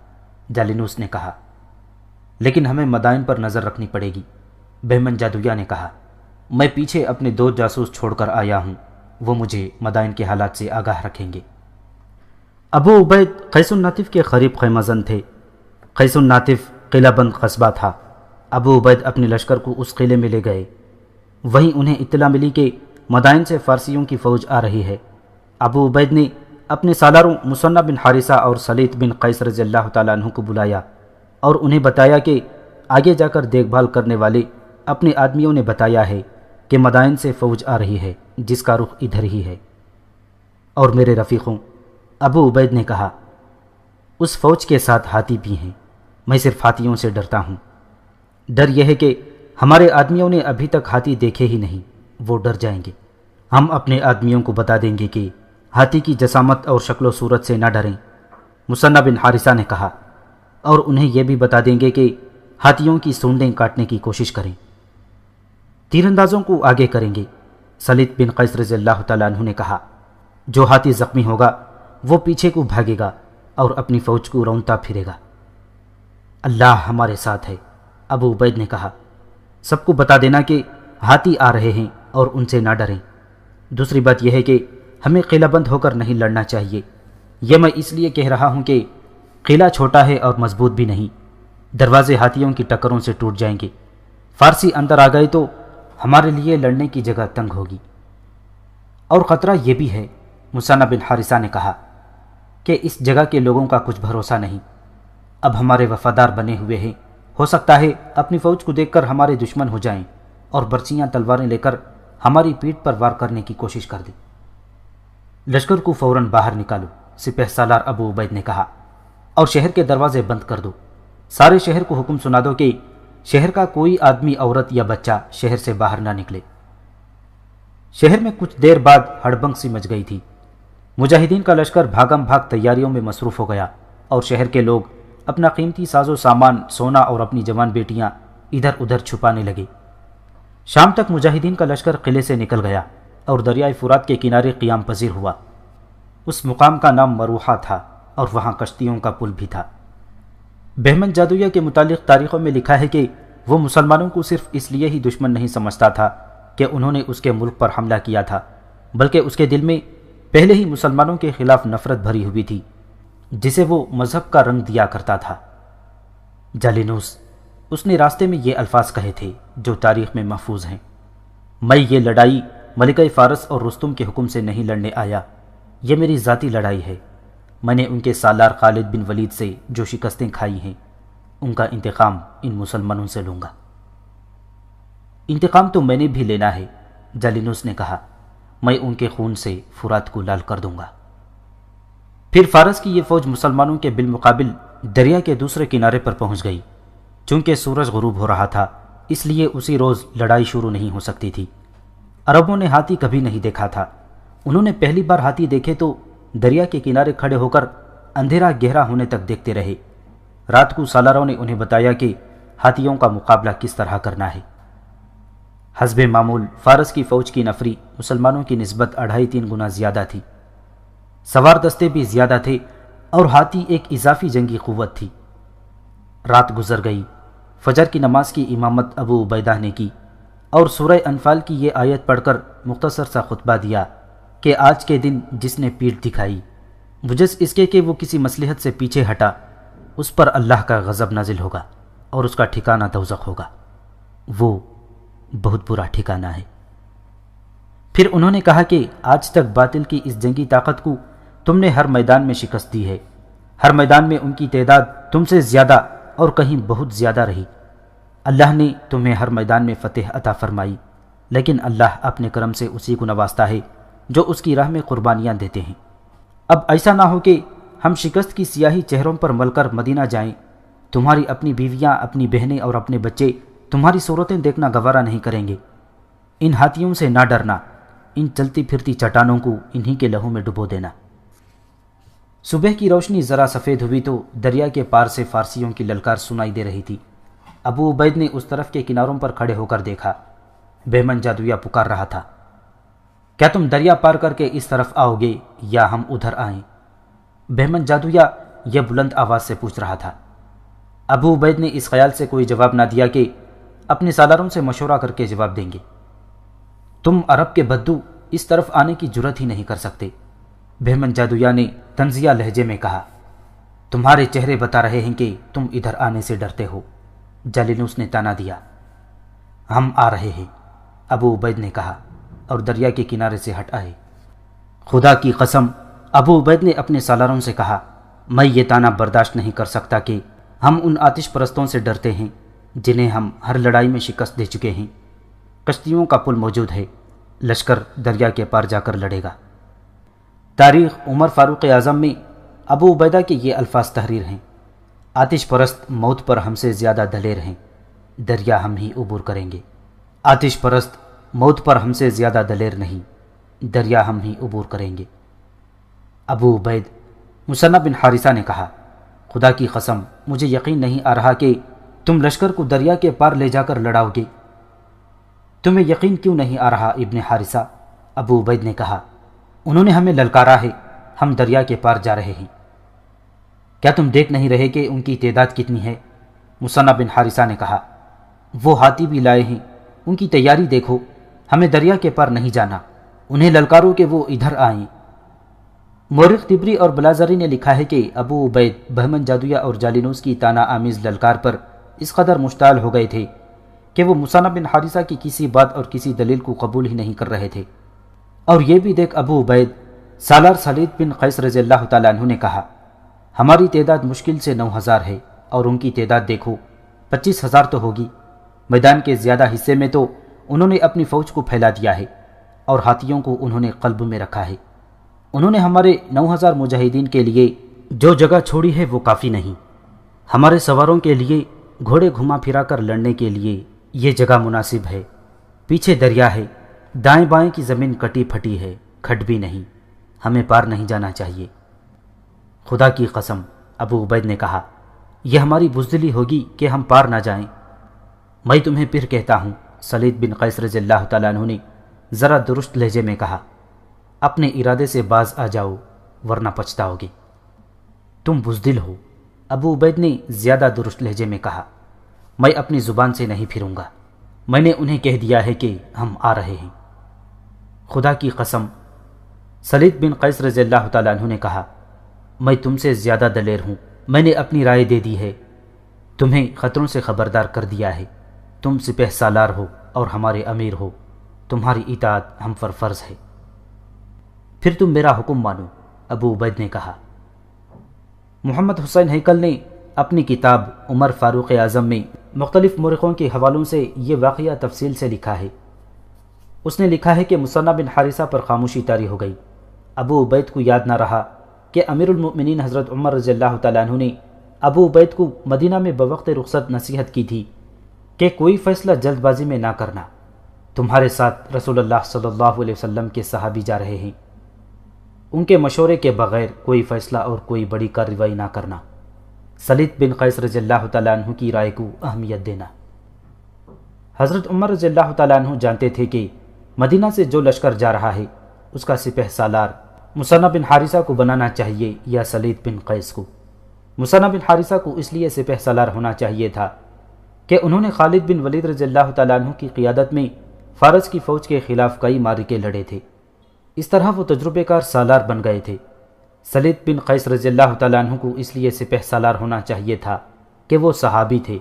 جالینوس نے کہا، لیکن ہمیں مدائن پر نظر رکھنی پڑے گی، بہمن جادویہ نے کہا۔ میں پیچھے اپنے 2 جاسوس چھوڑ کر آیا ہوں، وہ مجھے مدائن کے حالات سے آگاہ رکھیں گے۔ ابو عبید قیس الناطف کے قریب خیمہ زن تھے۔ قیس الناطف قلعہ بند قصبہ تھا۔ ابو عبید اپنے لشکر کو اس قلعے میں لے گئے۔ وہیں انہیں اطلاع ملی کہ مدائن سے فارسیوں کی فوج آ رہی ہے۔ ابو عبید نے اپنے سالاروں مثنہ بن حارثہ اور سلیط بن قیس رضی اللہ تعالیٰ عنہ کو بلایا اور انہیں بتایا کہ آگے جا کر دیکھ بھال کرنے والے اپنے آدمیوں نے بتایا ہے کہ مدائن سے فوج آ رہی ہے جس کا رخ ادھر ہی ہے۔ اور میرے رفیقوں، ابو عبید نے کہا، اس فوج کے ساتھ ہاتھی بھی ہیں۔ میں صرف ہاتھیوں سے ڈرتا ہوں۔ ڈر یہ ہے کہ ہمارے آدمیوں نے ابھی تک ہاتھی دیکھے ہی نہیں، وہ ڈر جائیں گے۔ ہم اپنے آدمیوں کو بتا دیں گے کہ ہاتھی کی جسامت اور شکل و صورت سے نہ ڈریں، مثنہ بن حارثہ نے کہا، اور انہیں یہ بھی بتا دیں گے کہ ہاتھیوں کی سونڈیں کاٹنے کی کوشش کریں۔ تیر اندازوں کو آگے کریں گے، سلیط بن قیس رضی اللہ تعالیٰ عنہ نے کہا۔ جو ہاتھی زخمی ہوگا وہ پیچھے کو بھاگے گا اور اپنی فوج کو رونتا پھرے گا۔ اللہ ہمارے ساتھ ہے، ابو عبید نے کہا۔ سب کو بتا دینا کہ ہاتھی آ رہے ہیں اور ان سے نہ ڈریں۔ دوسری بات یہ ہے کہ ہمیں قلعہ بند ہو کر نہیں لڑنا چاہیے۔ یہ میں اس لیے کہہ رہا ہوں کہ قلعہ چھوٹا ہے اور مضبوط بھی نہیں، دروازے ہاتھیوں کی ٹکروں سے ٹوٹ جائیں گے۔ فارسی اندر آ گئے تو ہمارے لیے لڑنے کی جگہ تنگ ہوگی۔ اور خطرہ یہ بھی ہے، مسنہ بن حارثہ نے کہا، کہ اس جگہ کے لوگوں کا کچھ بھروسہ نہیں۔ اب ہمارے وفادار بنے ہوئے ہیں، ہو سکتا ہے اپنی فوج کو دیکھ کر ہمارے دشمن ہو جائیں اور برچیاں تلواریں لے کر ہماری پیٹھ پر وار کرنے کی کوشش کر دیں۔ لشکر کو فوراً باہر نکالو، سپہ سالار ابو عبید نے کہا، اور شہر کے دروازے بند کر دو۔ سارے شہر کو حکم سنا دو کہ شہر کا کوئی آدمی، عورت یا بچہ شہر سے باہر نہ نکلے۔ شہر میں کچھ دیر بعد ہڑبنگ سی مچ گئی تھی۔ مجاہدین کا لشکر بھاگم بھاگ تیاریوں میں مصروف ہو گیا اور شہر کے لوگ اپنا قیمتی ساز و سامان، سونا اور اپنی جوان بیٹیاں ادھر ادھر چھپانے لگے۔ شام تک مجاہدین کا لشکر قلعے سے نکل گیا اور دریائے فرات کے کنارے قیام پذیر ہوا۔ اس مقام کا نام مروحہ تھا اور وہاں کشتیوں کا پل بھی تھا۔ بہمن جادویہ کے متعلق تاریخوں میں لکھا ہے کہ وہ مسلمانوں کو صرف اس لیے ہی دشمن نہیں سمجھتا تھا کہ انہوں نے اس کے ملک پر حملہ کیا تھا، بلکہ اس کے دل میں پہلے ہی مسلمانوں کے خلاف نفرت بھری ہوئی تھی، جسے وہ مذہب کا رنگ دیا کرتا تھا۔ جالینوس، اس نے راستے میں یہ الفاظ کہے تھے جو تاریخ میں محفوظ ہیں: میں یہ لڑائی ملکہ فارس اور رستم کے حکم سے نہیں لڑنے آیا، یہ میری ذاتی لڑائی ہے۔ میں نے ان کے سالار خالد بن ولید سے جو شکستیں کھائی ہیں، ان کا انتقام ان مسلمانوں سے لوں گا۔ انتقام تو میں نے بھی لینا ہے، جالینوس نے کہا، میں ان کے خون سے فرات کو لال کر دوں گا۔ پھر فارس کی یہ فوج مسلمانوں کے بالمقابل دریا کے دوسرے کنارے پر پہنچ گئی۔ چونکہ سورج غروب ہو رہا تھا، اس لیے اسی روز لڑائی شروع نہیں ہو سکتی تھی۔ عربوں نے ہاتھی کبھی نہیں دیکھا تھا۔ انہوں نے پہلی بار ہاتھی دیکھے تو دریا کے کنارے کھڑے ہو کر اندھیرا گہرا ہونے تک دیکھتے رہے۔ رات کو سالاروں نے انہیں بتایا کہ ہاتھیوں کا مقابلہ کس طرح کرنا ہے۔ حسب معمول فارس کی فوج کی نفری مسلمانوں کی نسبت 2.5-3 گنا زیادہ تھی۔ سوار دستے بھی زیادہ تھے اور ہاتھی ایک اضافی جنگی قوت تھی۔ رات گزر گئی۔ فجر کی نماز کی امامت ابو عبیدہ نے کی اور سورہ انفال کی یہ آیت پڑھ کر مختصر سا خطبہ دیا کہ آج کے دن جس نے پیٹھ دکھائی، وجس اس کے کہ وہ کسی مصلحت سے پیچھے ہٹا، اس پر اللہ کا غضب نازل ہوگا اور اس کا ٹھکانہ دوزخ ہوگا۔ وہ بہت برا ٹھکانہ ہے۔ پھر انہوں نے کہا کہ آج تک باطل کی اس جنگی طاقت کو تم نے ہر میدان میں شکست دی ہے۔ ہر میدان میں ان کی تعداد تم سے زیادہ اور کہیں بہت زیادہ رہی۔ اللہ نے تمہیں ہر میدان میں فتح عطا فرمائی، لیکن اللہ اپنے کرم سے اسی کو نوازتا ہے جو اس کی راہ میں قربانیاں دیتے ہیں۔ اب ایسا نہ ہو کہ ہم شکست کی سیاہی چہروں پر مل کر مدینہ جائیں، تمہاری اپنی بیویاں، اپنی بہنیں اور اپنے بچے تمہاری صورتیں دیکھنا گوارا نہیں کریں گے۔ ان ہاتھیوں سے نہ ڈرنا، ان چلتی پھرتی چٹانوں کو انہی کے لہو میں ڈبو دینا۔ صبح کی روشنی ذرا سفید ہوئی تو دریا کے پار سے فارسیوں کی للکار سنائی دے رہی تھی۔ ابو عبید نے اس طرف کے کناروں پر کھڑے ہو کر دیکھا۔ بہمن جادویہ پکار رہا تھا، کیا تم دریا پار کر کے اس طرف آؤ گے یا ہم ادھر آئیں؟ بہمن جادویہ یہ بلند آواز سے پوچھ رہا تھا۔ ابو عبید نے اس خیال سے کوئی جواب نہ دیا کہ اپنے سالاروں سے مشورہ کر کے جواب دیں گے۔ تم عرب کے بدو اس طرف آنے کی جرت ہی نہیں کر سکتے، بہمن جادویہ نے طنزیہ لہجے میں کہا۔ تمہارے چہرے بتا رہے ہیں کہ تم ادھر آنے سے ڈرتے ہو، جالینوس نے تانا دیا۔ ہم آ رہے ہیں، ابو عبید نے کہا اور دریا کے کنارے سے ہٹ آئے۔ خدا کی قسم، ابو عبید نے اپنے سالاروں سے کہا، میں یہ تانا برداشت نہیں کر سکتا کہ ہم ان آتش پرستوں سے ڈرتے ہیں جنہیں ہم ہر لڑائی میں شکست دے چکے ہیں۔ کشتیوں کا پل موجود ہے، لشکر دریا کے پار جا کر لڑے گا۔ تاریخ عمر فاروق اعظم میں ابو عبیدہ کے یہ الفاظ تحریر ہیں: آتش پرست موت پر ہم سے زیادہ دلیر ہیں، دریا ہم ہی عبور کریں گے۔ آتش پرست موت پر ہم سے زیادہ دلیر نہیں، دریا ہم ہی عبور کریں گے۔ ابو عبید، مسنہ بن حارثہ نے کہا، خدا کی قسم مجھے یقین نہیں آ رہا کہ تم لشکر کو دریا کے پار لے جا کر لڑاؤ گے۔ تمہیں یقین کیوں نہیں آ رہا ابن حارثہ؟ ابو عبید نے کہا، انہوں نے ہمیں للکارا ہے، ہم دریا کے پار جا رہے ہیں۔ کیا تم دیکھ نہیں رہے کہ ان کی تعداد کتنی ہے؟ مصنع بن حارثہ نے کہا، وہ ہاتھی بھی لائے ہیں، ان کی تیاری دیکھو، ہمیں دریا کے پار نہیں جانا، انہیں للکارو کہ وہ ادھر آئیں۔ مورخ طبری اور بلازری نے لکھا ہے کہ ابو عبید بہمن جادویہ اور جالینوس کی طعنہ آمیز للکار پر اس قدر مشتعل ہو گئے تھے کہ وہ مصنع بن حارثہ کی کسی بات اور کسی دلیل کو قبول ہی نہیں کر رہے تھے۔ اور یہ بھی دیکھ ابو عبید سالار سلید بن قیس رضی اللہ تعالیٰ عنہ نے کہا، ہماری تعداد مشکل سے 9000 ہے اور ان کی تعداد دیکھو 25,000 تو ہوگی۔ میدان کے زیادہ حصے میں تو انہوں نے اپنی فوج کو پھیلا دیا ہے اور ہاتھیوں کو انہوں نے قلب میں رکھا ہے۔ انہوں نے ہمارے 9000 مجاہدین کے لیے جو جگہ چھوڑی ہے وہ کافی نہیں۔ ہمارے سواروں کے لیے گھوڑے گھما پھرا کر لڑنے کے لیے یہ جگہ مناسب ہے۔ پیچھے دریا ہے، دائیں بائیں کی زمین کٹی پھٹی ہے، کھڈ بھی نہیں، ہمیں پار نہیں جانا چاہیے۔ خدا کی قسم، ابو عبید نے کہا، یہ ہماری بزدلی ہوگی کہ ہم پار نہ جائیں۔ میں تمہیں پھر کہتا ہوں، سلید بن قیس رضی اللہ تعالیٰ عنہ نے ذرا درست لہجے میں کہا، اپنے ارادے سے باز آ جاؤ ورنہ پچھتاؤ گے۔ تم بزدل ہو، ابو عبید نے زیادہ درست لہجے میں کہا، میں اپنی زبان سے نہیں پھروں گا، میں نے انہیں کہہ دیا ہے کہ ہم آ رہے ہیں۔ خدا کی قسم، سلید بن قیس رضی اللہ تعالیٰ عنہ نے کہا، میں تم سے زیادہ دلیر ہوں، میں نے اپنی رائے دے دی ہے، تمہیں خطروں سے خبردار کر دیا ہے، تم سپہ سالار ہو اور ہمارے امیر ہو، تمہاری اطاعت ہم پر فرض ہے۔ پھر تم میرا حکم مانو، ابو عبید نے کہا۔ محمد حسین ہیکل نے اپنی کتاب عمر فاروق اعظم میں مختلف مورخوں کے حوالوں سے یہ واقعہ تفصیل سے لکھا ہے۔ اس نے لکھا ہے کہ مصنع بن حارثہ پر خاموشی طاری ہو گئی۔ ابو عبید کو یاد نہ رہا کہ امیر المؤمنین حضرت عمر رضی اللہ تعالیٰ عنہ نے ابو عبید کو مدینہ میں بوقت رخصت نصیحت کی تھی کہ کوئی فیصلہ جلد بازی میں نہ کرنا، تمہارے ساتھ رسول اللہ صلی اللہ علیہ وسلم کے صحابی جا رہے ہیں، ان کے مشورے کے بغیر کوئی فیصلہ اور کوئی بڑی کارروائی نہ کرنا، سلید بن قیس رضی اللہ تعالیٰ عنہ کی رائے کو اہمیت دینا۔ حضرت عمر رضی اللہ تعالیٰ عنہ جانتے تھے کہ مدینہ سے جو لشکر جا رہا ہے اس کا سپہ سالار مصنع بن حارثہ کو بنانا چاہیے یا سلید بن قیس کو۔ مصنع بن حارثہ کو اس لیے سپہ سالار ہونا چاہیے تھا کہ انہوں نے خالد بن ولید رضی اللہ تعالیٰ عنہ کی قیادت میں فارس کی فوج کے خلاف کئی معرکے لڑے تھے، اس طرح وہ تجربے کار سالار بن گئے تھے۔ سلید بن قیس رضی اللہ تعالیٰ عنہ کو اس لیے سپہ سالار ہونا چاہیے تھا کہ وہ صحابی تھے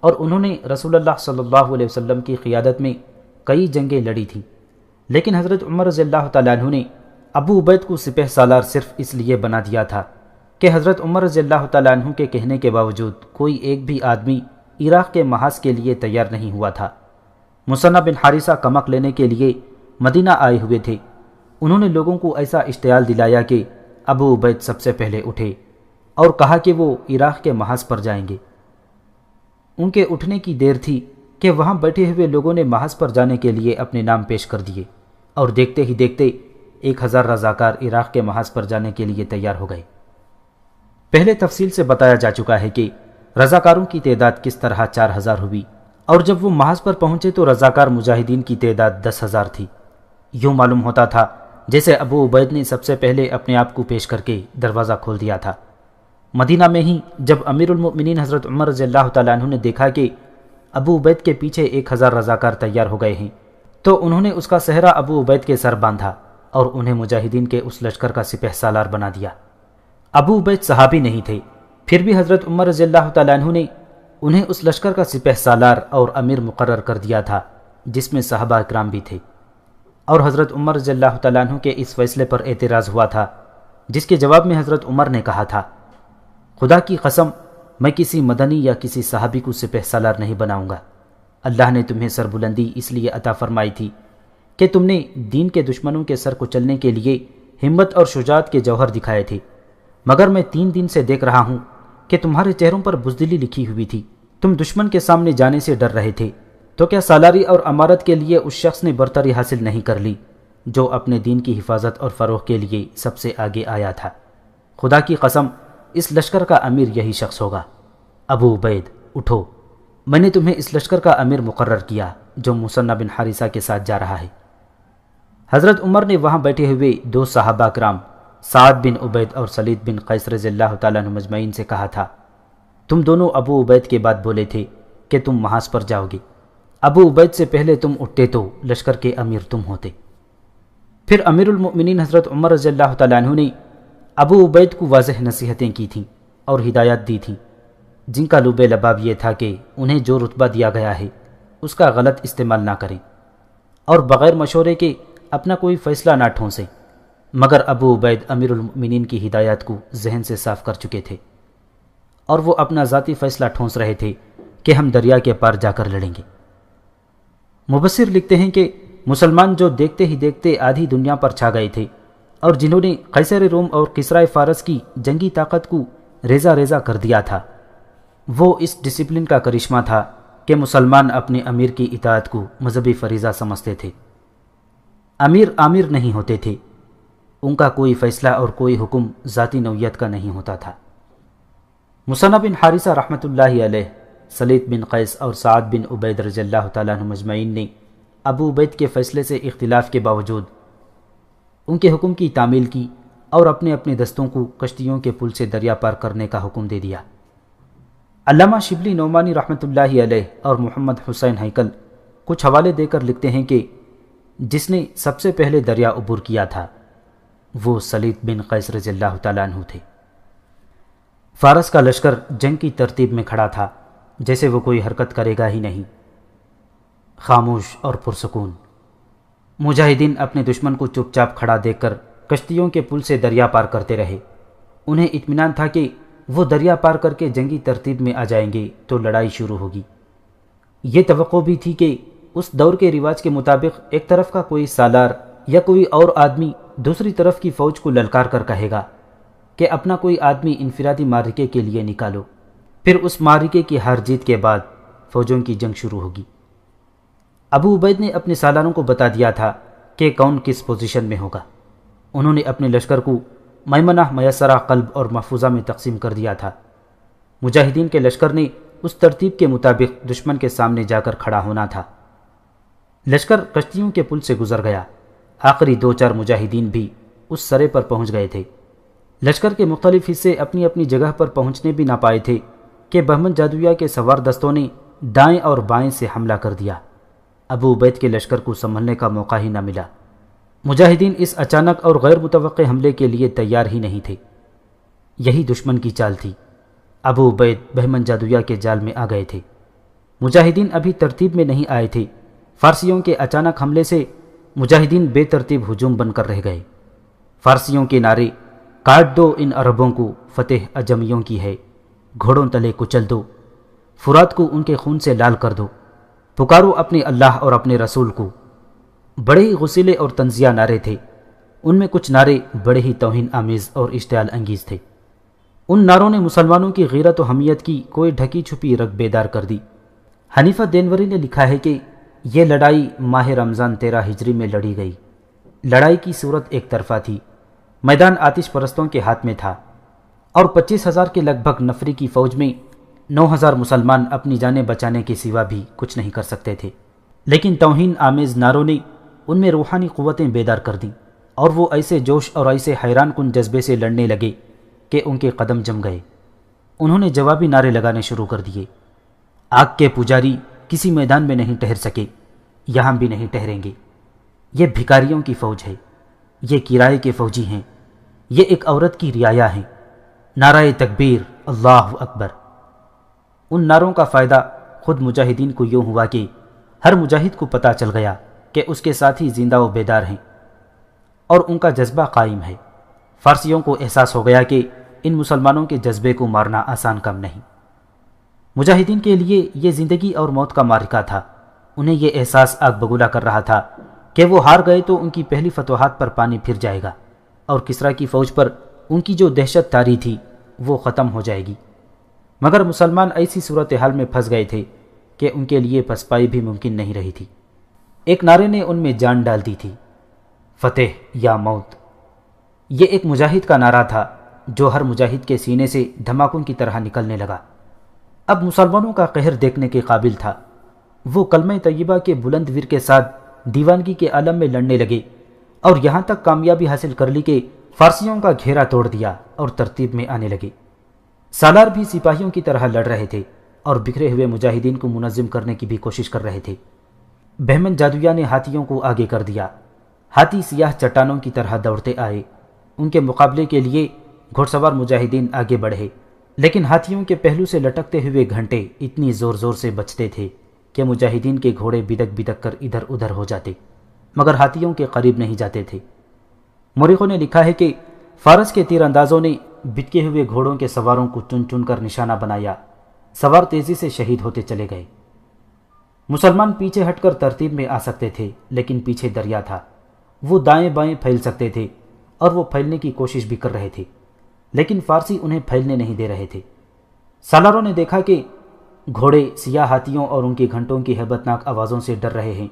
اور انہوں نے رسول اللہ صلی اللہ علیہ وسلم کی قیادت میں کئی جنگیں لڑی تھیں، لیکن حضرت عمر رضی اللہ تعالیٰ عنہ نے ابو عبید کو سپہ سالار صرف اس لیے بنا دیا تھا کہ حضرت عمر رضی اللہ تعالیٰ عنہ کے کہنے کے باوجود کوئی ایک بھی آدمی عراق کے محاذ کے لیے تیار نہیں ہوا تھا۔ مصنع بن حارثہ کمک لینے کے لیے مدینہ آئے ہوئے تھے۔ انہوں نے لوگوں کو ایسا اشتعال دلایا کہ ابو عبید سب سے پہلے اٹھے اور کہا کہ وہ عراق کے محاذ پر جائیں گے۔ ان کے اٹھنے کی دیر تھی کہ وہاں بیٹھے ہوئے لوگوں نے محاذ پر جانے کے لیے اپنے نام پیش کر دیے اور دیکھتے ہی دیکھتے 1000 رضاکار عراق کے محاذ پر جانے کے لیے تیار ہو گئے۔ پہلے تفصیل سے بتایا جا چکا ہے کہ رضاکاروں کی تعداد کس طرح 4000 ہوئی، اور جب وہ محاذ پر پہنچے تو رضاکار مجاہدین کی تعداد 10,000 تھی۔ یوں معلوم ہوتا تھا جیسے ابو عبید نے سب سے پہلے اپنے آپ کو پیش کر کے دروازہ کھول دیا تھا۔ مدینہ میں ہی جب امیر المؤمنین حضرت عمر رضی اللہ تعالیٰ عنہ نے دیکھا کہ ابو عبید کے پیچھے 1000 رضاکار تیار ہو گئے ہیں تو انہوں نے اس کا صحرا ابو عبید کے سر باندھا اور انہیں مجاہدین کے اس لشکر کا سپہ سالار بنا دیا۔ ابو عبید صحابی نہیں تھے، پھر بھی حضرت عمر رضی اللہ تعالیٰ عنہ نے انہیں اس لشکر کا سپہ سالار اور امیر مقرر کر دیا تھا جس میں صحابہ اکرام بھی تھے، اور حضرت عمر رضی اللہ تعالیٰ عنہ کے اس فیصلے پر اعتراض ہوا تھا، جس کے جواب میں حضرت عمر نے کہا تھا، خدا کی قسم میں کسی مدنی یا کسی صحابی کو سپہ سالار نہیں بناؤں گا۔ اللہ نے تمہیں سربلندی اس لیے عطا فرمائی تھی کہ تم نے دین کے دشمنوں کے سر کو چلنے کے لیے ہمت اور شجاعت کے جوہر دکھائے تھے، مگر میں 3 دن سے دیکھ رہا ہوں کہ تمہارے چہروں پر بزدلی لکھی ہوئی تھی، تم دشمن کے سامنے جانے سے ڈر رہے تھے، تو کیا سالاری اور امارت کے لیے اس شخص نے برتری حاصل نہیں کر لی جو اپنے دین کی حفاظت اور فروغ کے لیے سب سے آگے آیا تھا؟ خدا کی قسم اس لشکر کا امیر یہی شخص ہوگا۔ ابو عبید اٹھو، میں نے تمہیں اس لشکر کا امیر مقرر کیا جو مصنع بن حارثہ کے ساتھ جا رہا ہے۔ حضرت عمر نے وہاں بیٹھے ہوئے 2 صحابہ کرام سعد بن عبید اور سلید بن قیس رضی اللہ تعالیٰ عنہ مجمعین سے کہا تھا، تم دونوں ابو عبید کے بعد بولے تھے کہ تم محاذ پر جاؤ گے۔ ابو عبید سے پہلے تم اٹھتے تو لشکر کے امیر تم ہوتے۔ پھر امیر المؤمنین حضرت عمر رضی اللہ تعالیٰ عنہ نے ابو عبید کو واضح نصیحتیں کی تھیں اور ہدایات دی تھیں، جن کا لب لباب یہ تھا کہ انہیں جو رتبہ دیا گیا ہے اس کا غلط استعمال نہ کریں اور بغیر مشورے کے اپنا کوئی فیصلہ نہ ٹھونسیں، مگر ابو عبید امیر المؤمنین کی ہدایات کو ذہن سے صاف کر چکے تھے اور وہ اپنا ذاتی فیصلہ ٹھونس رہے تھے کہ ہم دریا کے پار جا کر لڑیں گے۔ مبصر لکھتے ہیں کہ مسلمان جو دیکھتے ہی دیکھتے آدھی دنیا پر چھا گئے تھے اور جنہوں نے قیصر روم اور کسرائے فارس کی جنگی طاقت کو ریزہ ریزہ کر دیا تھا، وہ اس ڈسپلن کا کرشمہ تھا کہ مسلمان اپنے امیر کی اطاعت کو مذہبی فریضہ سمجھتے تھے۔ امیر عامر نہیں ہوتے تھے، ان کا کوئی فیصلہ اور کوئی حکم ذاتی نوعیت کا نہیں ہوتا تھا۔ مثنى بن حارثہ رحمۃ اللہ علیہ، سلیط بن قیس اور سعد بن عبید رضی اللہ تعالیٰ عنہ مجمعین نے ابو عبید کے فیصلے سے اختلاف کے باوجود ان کے حکم کی تعمیل کی اور اپنے اپنے دستوں کو کشتیوں کے پل سے دریا پار کرنے کا حکم دے دیا۔ علامہ شبلی نعمانی رحمۃ اللہ علیہ اور محمد حسین ہیکل کچھ حوالے دے کر لکھتے ہیں کہ جس نے سب سے پہلے دریا عبور کیا تھا وہ سلیط بن قیس رضی اللہ تعالیٰ عنہ تھے۔ فارس کا لشکر جنگ کی ترتیب میں کھڑا تھا جیسے وہ کوئی حرکت کرے گا ہی نہیں، خاموش اور پرسکون۔ مجاہدین اپنے دشمن کو چپ چاپ کھڑا دیکھ کر کشتیوں کے پل سے دریا پار کرتے رہے۔ انہیں اطمینان تھا کہ وہ دریا پار کر کے جنگی ترتیب میں آ جائیں گے تو لڑائی شروع ہوگی۔ یہ توقع بھی تھی کہ اس دور کے رواج کے مطابق ایک طرف کا کوئی سالار یا کوئی اور آدمی دوسری طرف کی فوج کو للکار کر کہے گا کہ اپنا کوئی آدمی انفرادی معرکے کے لیے نکالو، پھر اس معرکے کی ہار جیت کے بعد فوجوں کی جنگ شروع ہوگی۔ ابو عبید نے اپنے سالاروں کو بتا دیا تھا کہ کون کس پوزیشن میں ہوگا۔ انہوں نے اپنے لشکر کو میمنہ، میسرہ، قلب اور محفوظہ میں تقسیم کر دیا تھا۔ مجاہدین کے لشکر نے اس ترتیب کے مطابق دشمن کے سامنے جا کر کھڑا ہونا تھا۔ لشکر کشتیوں کے پل سے گزر گیا۔ آخری 2-4 مجاہدین بھی اس سرے پر پہنچ گئے تھے۔ لشکر کے مختلف حصے اپنی اپنی جگہ پر پہنچنے بھی نہ پائے تھے کہ بہمن جادویہ کے سوار دستوں نے دائیں اور بائیں سے حملہ کر دیا۔ ابو عبید کے لشکر کو سنبھلنے کا موقع ہی نہ ملا۔ مجاہدین اس اچانک اور غیر متوقع حملے کے لیے تیار ہی نہیں تھے۔ یہی دشمن کی چال تھی۔ ابو عبید بہمن جادویہ کے جال میں آ گئے تھے۔ مجاہدین ابھی ترتیب میں نہیں آئے تھے۔ فارسیوں کے اچانک حملے سے مجاہدین بے ترتیب ہجوم بن کر رہ گئے۔ فارسیوں کے نعرے، کاٹ دو ان عربوں کو، فتح اجمیوں کی ہے، گھوڑوں تلے کچل دو، فرات کو ان کے خون سے لال کر دو، پکارو اپنے اللہ اور اپنے رسول کو، بڑے ہی غسیلے اور طنزیہ نعرے تھے۔ ان میں کچھ نعرے بڑے ہی توہین آمیز اور اشتعال انگیز تھے۔ ان نعروں نے مسلمانوں کی غیرت و حمیت کی کوئی ڈھکی چھپی رگ بیدار کر دی۔ حنیفہ دینوری نے لکھا ہے کہ یہ لڑائی ماہ رمضان 13 ہجری میں لڑی گئی۔ لڑائی کی صورت ایک طرفہ تھی، میدان آتش پرستوں کے ہاتھ میں تھا اور 25,000 کے لگ بھگ نفری کی فوج میں 9,000 مسلمان اپنی جانیں بچانے کے سوا بھی کچھ نہیں کر سکتے تھے۔ لیکن توہین آمیز نعروں نے ان میں روحانی قوتیں بیدار کر دیں اور وہ ایسے جوش اور ایسے حیران کن جذبے سے لڑنے لگے کہ ان کے قدم جم گئے۔ انہوں نے جوابی نعرے لگانے شروع کر دیے۔ آگ کے پجاری کسی میدان میں نہیں ٹھہر سکے، یہاں بھی نہیں ٹھہریں گے۔ یہ بھکاریوں کی فوج ہے، یہ کرائے کے فوجی ہیں، یہ ایک عورت کی رعایا ہیں۔ نعرہ تکبیر، اللہ اکبر۔ ان نعروں کا فائدہ خود مجاہدین کو یوں ہوا کہ ہر مجاہد کو پتہ چل گیا کہ اس کے ساتھی زندہ و بیدار ہیں اور ان کا جذبہ قائم ہے۔ فارسیوں کو احساس ہو گیا کہ ان مسلمانوں کے جذبے کو مارنا آسان کام نہیں۔ مجاہدین کے لیے یہ زندگی اور موت کا معرکہ تھا۔ انہیں یہ احساس آگ بگولا کر رہا تھا کہ وہ ہار گئے تو ان کی پہلی فتوحات پر پانی پھر جائے گا اور کسریٰ کی فوج پر ان کی جو دہشت طاری تھی وہ ختم ہو جائے گی۔ مگر مسلمان ایسی صورتحال میں پھنس گئے تھے کہ ان کے لیے پسپائی بھی ممکن نہیں رہی تھی۔ ایک نعرے نے ان میں جان ڈال دی تھی، فتح یا موت۔ یہ ایک مجاہد کا نعرہ تھا جو ہر مجاہد کے سینے سے دھماکوں کی طرح نکلنے لگا۔ اب مسلمانوں کا قہر دیکھنے کے قابل تھا۔ وہ کلمہ طیبہ کے بلند ور کے ساتھ دیوانگی کے عالم میں لڑنے لگے اور یہاں تک کامیابی حاصل کر لی کہ فارسیوں کا گھیرا توڑ دیا اور ترتیب میں آنے لگے۔ سالار بھی سپاہیوں کی طرح لڑ رہے تھے اور بکھرے ہوئے مجاہدین کو منظم کرنے کی بھی کوشش کر رہے تھے۔ بہمن جادویا نے ہاتھیوں کو آگے کر دیا۔ ہاتھی سیاہ چٹانوں کی طرح دوڑتے آئے۔ ان کے مقابلے کے لیے گھڑ سوار مجاہدین آگے بڑھے، لیکن ہاتھیوں کے پہلو سے لٹکتے ہوئے گھنٹے اتنی زور زور سے بجتے تھے کہ مجاہدین کے گھوڑے بدک بدک کر ادھر ادھر ہو جاتے، مگر ہاتھیوں کے قریب نہیں جاتے تھے۔ مورخوں نے لکھا ہے کہ فارس کے تیر اندازوں نے بتکے ہوئے گھوڑوں کے سواروں کو چن چن کر نشانہ بنایا۔ سوار تیزی سے شہید ہوتے چلے گئے۔ مسلمان پیچھے ہٹ کر ترتیب میں آ سکتے تھے، لیکن پیچھے دریا تھا۔ وہ دائیں بائیں پھیل سکتے تھے اور وہ پھیلنے کی کوشش بھی کر رہے تھے، لیکن فارسی انہیں پھیلنے نہیں دے رہے تھے۔ سالاروں نے دیکھا کہ گھوڑے سیاہ ہاتھیوں اور ان کی گھنٹوں کی ہیبت ناک آوازوں سے ڈر رہے ہیں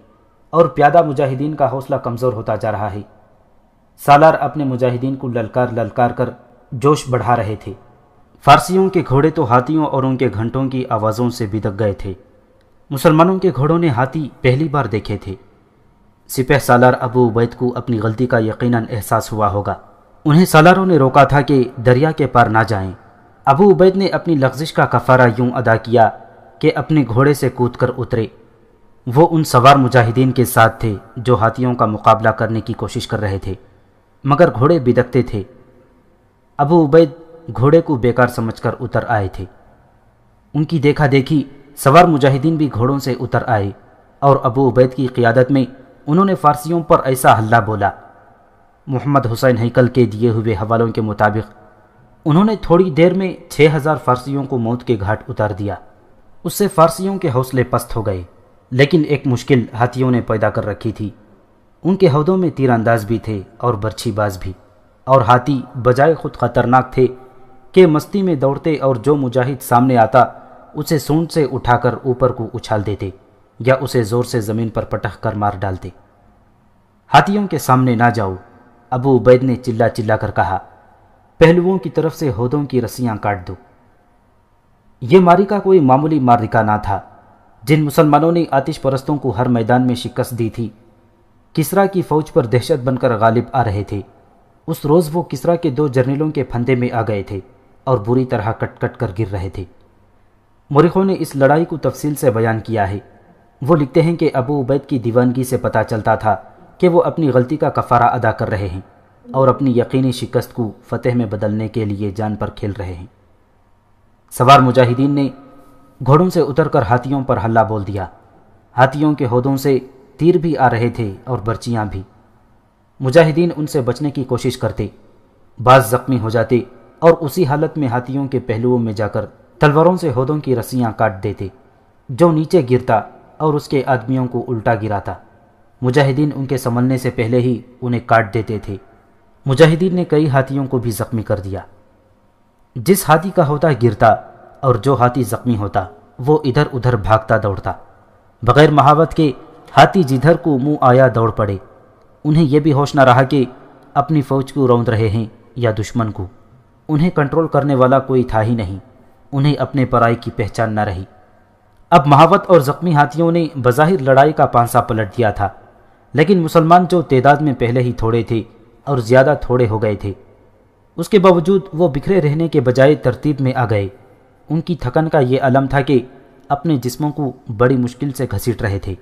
اور پیادہ مجاہدین کا حوصلہ کمزور ہوتا جا رہا ہے۔ سالار اپنے مجاہدین کو للکار للکار کر جوش بڑھا رہے تھے۔ فارسیوں کے گھوڑے تو ہاتھیوں اور ان کے گھنٹوں کی آوازوں سے بدک گئے تھے۔ مسلمانوں کے گھوڑوں نے ہاتھی پہلی بار دیکھے تھے۔ سپہ سالار ابو عبید کو اپنی غلطی کا یقیناً احساس ہوا ہوگا۔ انہیں سالاروں نے روکا تھا کہ دریا کے پار نہ جائیں۔ ابو عبید نے اپنی لغزش کا کفارہ یوں ادا کیا کہ اپنے گھوڑے سے کود کر اترے۔ وہ ان سوار مجاہدین کے ساتھ تھے جو ہاتھیوں کا مقابلہ کرنے کی کوشش کر رہے تھے، مگر گھوڑے بدکتے تھے۔ ابو عبید گھوڑے کو بیکار سمجھ کر اتر آئے تھے۔ ان کی دیکھا دیکھی سوار مجاہدین بھی گھوڑوں سے اتر آئے اور ابو عبید کی قیادت میں انہوں نے فارسیوں پر ایسا حلہ بولا۔ محمد حسین ہیکل کے دیے ہوئے حوالوں کے مطابق انہوں نے تھوڑی دیر میں 6000 فارسیوں کو موت کے گھاٹ اتار دیا۔ اس سے فارسیوں کے حوصلے پست ہو گئے، لیکن ایک مشکل ہاتھیوں نے پیدا کر رکھی تھی۔ ان کے ہودوں میں تیر انداز بھی تھے اور برچھی باز بھی، اور ہاتھی بجائے خود خطرناک تھے کہ مستی میں دوڑتے اور جو مجاہد سامنے آتا اسے سونڈ سے اٹھا کر اوپر کو اچھال دیتے یا اسے زور سے زمین پر پٹخ کر مار ڈالتے۔ ہاتھیوں کے سامنے نہ جاؤ، ابو عبید نے چلا چلا کر کہا، پہلوؤں کی طرف سے ہودوں کی رسیاں کاٹ دو۔ یہ معرکہ کوئی معمولی معرکہ نہ تھا۔ جن مسلمانوں نے آتش پرستوں کو ہر میدان میں شکست دی تھی، کسریٰ کی فوج پر دہشت بن کر غالب آ رہے تھے، اس روز وہ کسریٰ کے 2 جرنیلوں کے پھندے میں آ گئے تھے اور بری طرح کٹ کٹ کر گر رہے تھے۔ مورخوں نے اس لڑائی کو تفصیل سے بیان کیا ہے۔ وہ لکھتے ہیں کہ ابو عبید کی دیوانگی سے پتہ چلتا تھا کہ وہ اپنی غلطی کا کفارہ ادا کر رہے ہیں اور اپنی یقینی شکست کو فتح میں بدلنے کے لیے جان پر کھیل رہے ہیں۔ سوار مجاہدین نے گھوڑوں سے اتر کر ہاتھیوں پر حلہ بول دیا۔ ہاتھیوں کے ہودوں سے تیر بھی آ رہے تھے اور برچیاں بھی۔ مجاہدین ان سے بچنے کی کوشش کرتے، بعض زخمی ہو جاتے اور اسی حالت میں ہاتھیوں کے پہلوؤں میں جا کر تلواروں سے ہودوں کی رسیاں کاٹ دیتے، جو نیچے گرتا اور اس کے آدمیوں کو الٹا گراتا۔ مجاہدین ان کے سنبھلنے سے پہلے ہی انہیں کاٹ دیتے تھے۔ مجاہدین نے کئی ہاتھیوں کو بھی زخمی کر دیا۔ جس ہاتھی کا ہوتا گرتا اور جو ہاتھی زخمی ہوتا وہ ادھر ادھر بھاگتا دوڑتا۔ بغیر مہاوت کے ہاتھی جدھر کو منہ آیا دوڑ پڑے۔ انہیں یہ بھی ہوش نہ رہا کہ اپنی فوج کو روند رہے ہیں یا دشمن کو۔ انہیں کنٹرول کرنے والا کوئی تھا ہی نہیں۔ انہیں اپنے پرائی کی پہچان نہ رہی۔ اب مہاوت اور زخمی ہاتھیوں نے بظاہر لڑائی کا پانسا پلٹ دیا تھا، لیکن مسلمان جو تعداد میں پہلے ہی تھوڑے تھے اور زیادہ تھوڑے ہو گئے تھے، اس کے باوجود وہ بکھرے رہنے کے بجائے ترتیب میں آ گئے۔ ان کی تھکن کا یہ علم تھا کہ اپنے جسموں کو بڑی مشکل سے گھسیٹ رہے تھے۔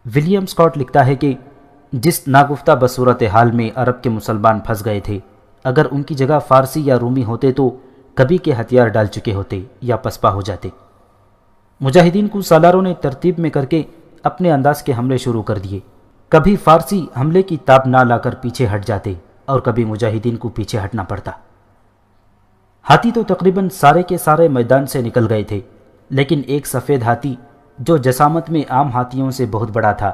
ولیم اسکاٹ لکھتا ہے کہ جس ناگفتہ بصورت حال میں عرب کے مسلمان پھنس گئے تھے، اگر ان کی جگہ فارسی یا رومی ہوتے تو کبھی کے ہتھیار ڈال چکے ہوتے یا پسپا ہو جاتے۔ مجاہدین کو سالاروں نے ترتیب میں کر کے اپنے انداز کے حملے شروع کر دیے۔ کبھی فارسی حملے کی تاب نہ لا کر پیچھے ہٹ جاتے اور کبھی مجاہدین کو پیچھے ہٹنا پڑتا۔ ہاتھی تو تقریباً سارے کے سارے میدان سے نکل گئے تھے، لیکن ایک سفید ہاتھی جو جسامت میں عام ہاتھیوں سے بہت بڑا تھا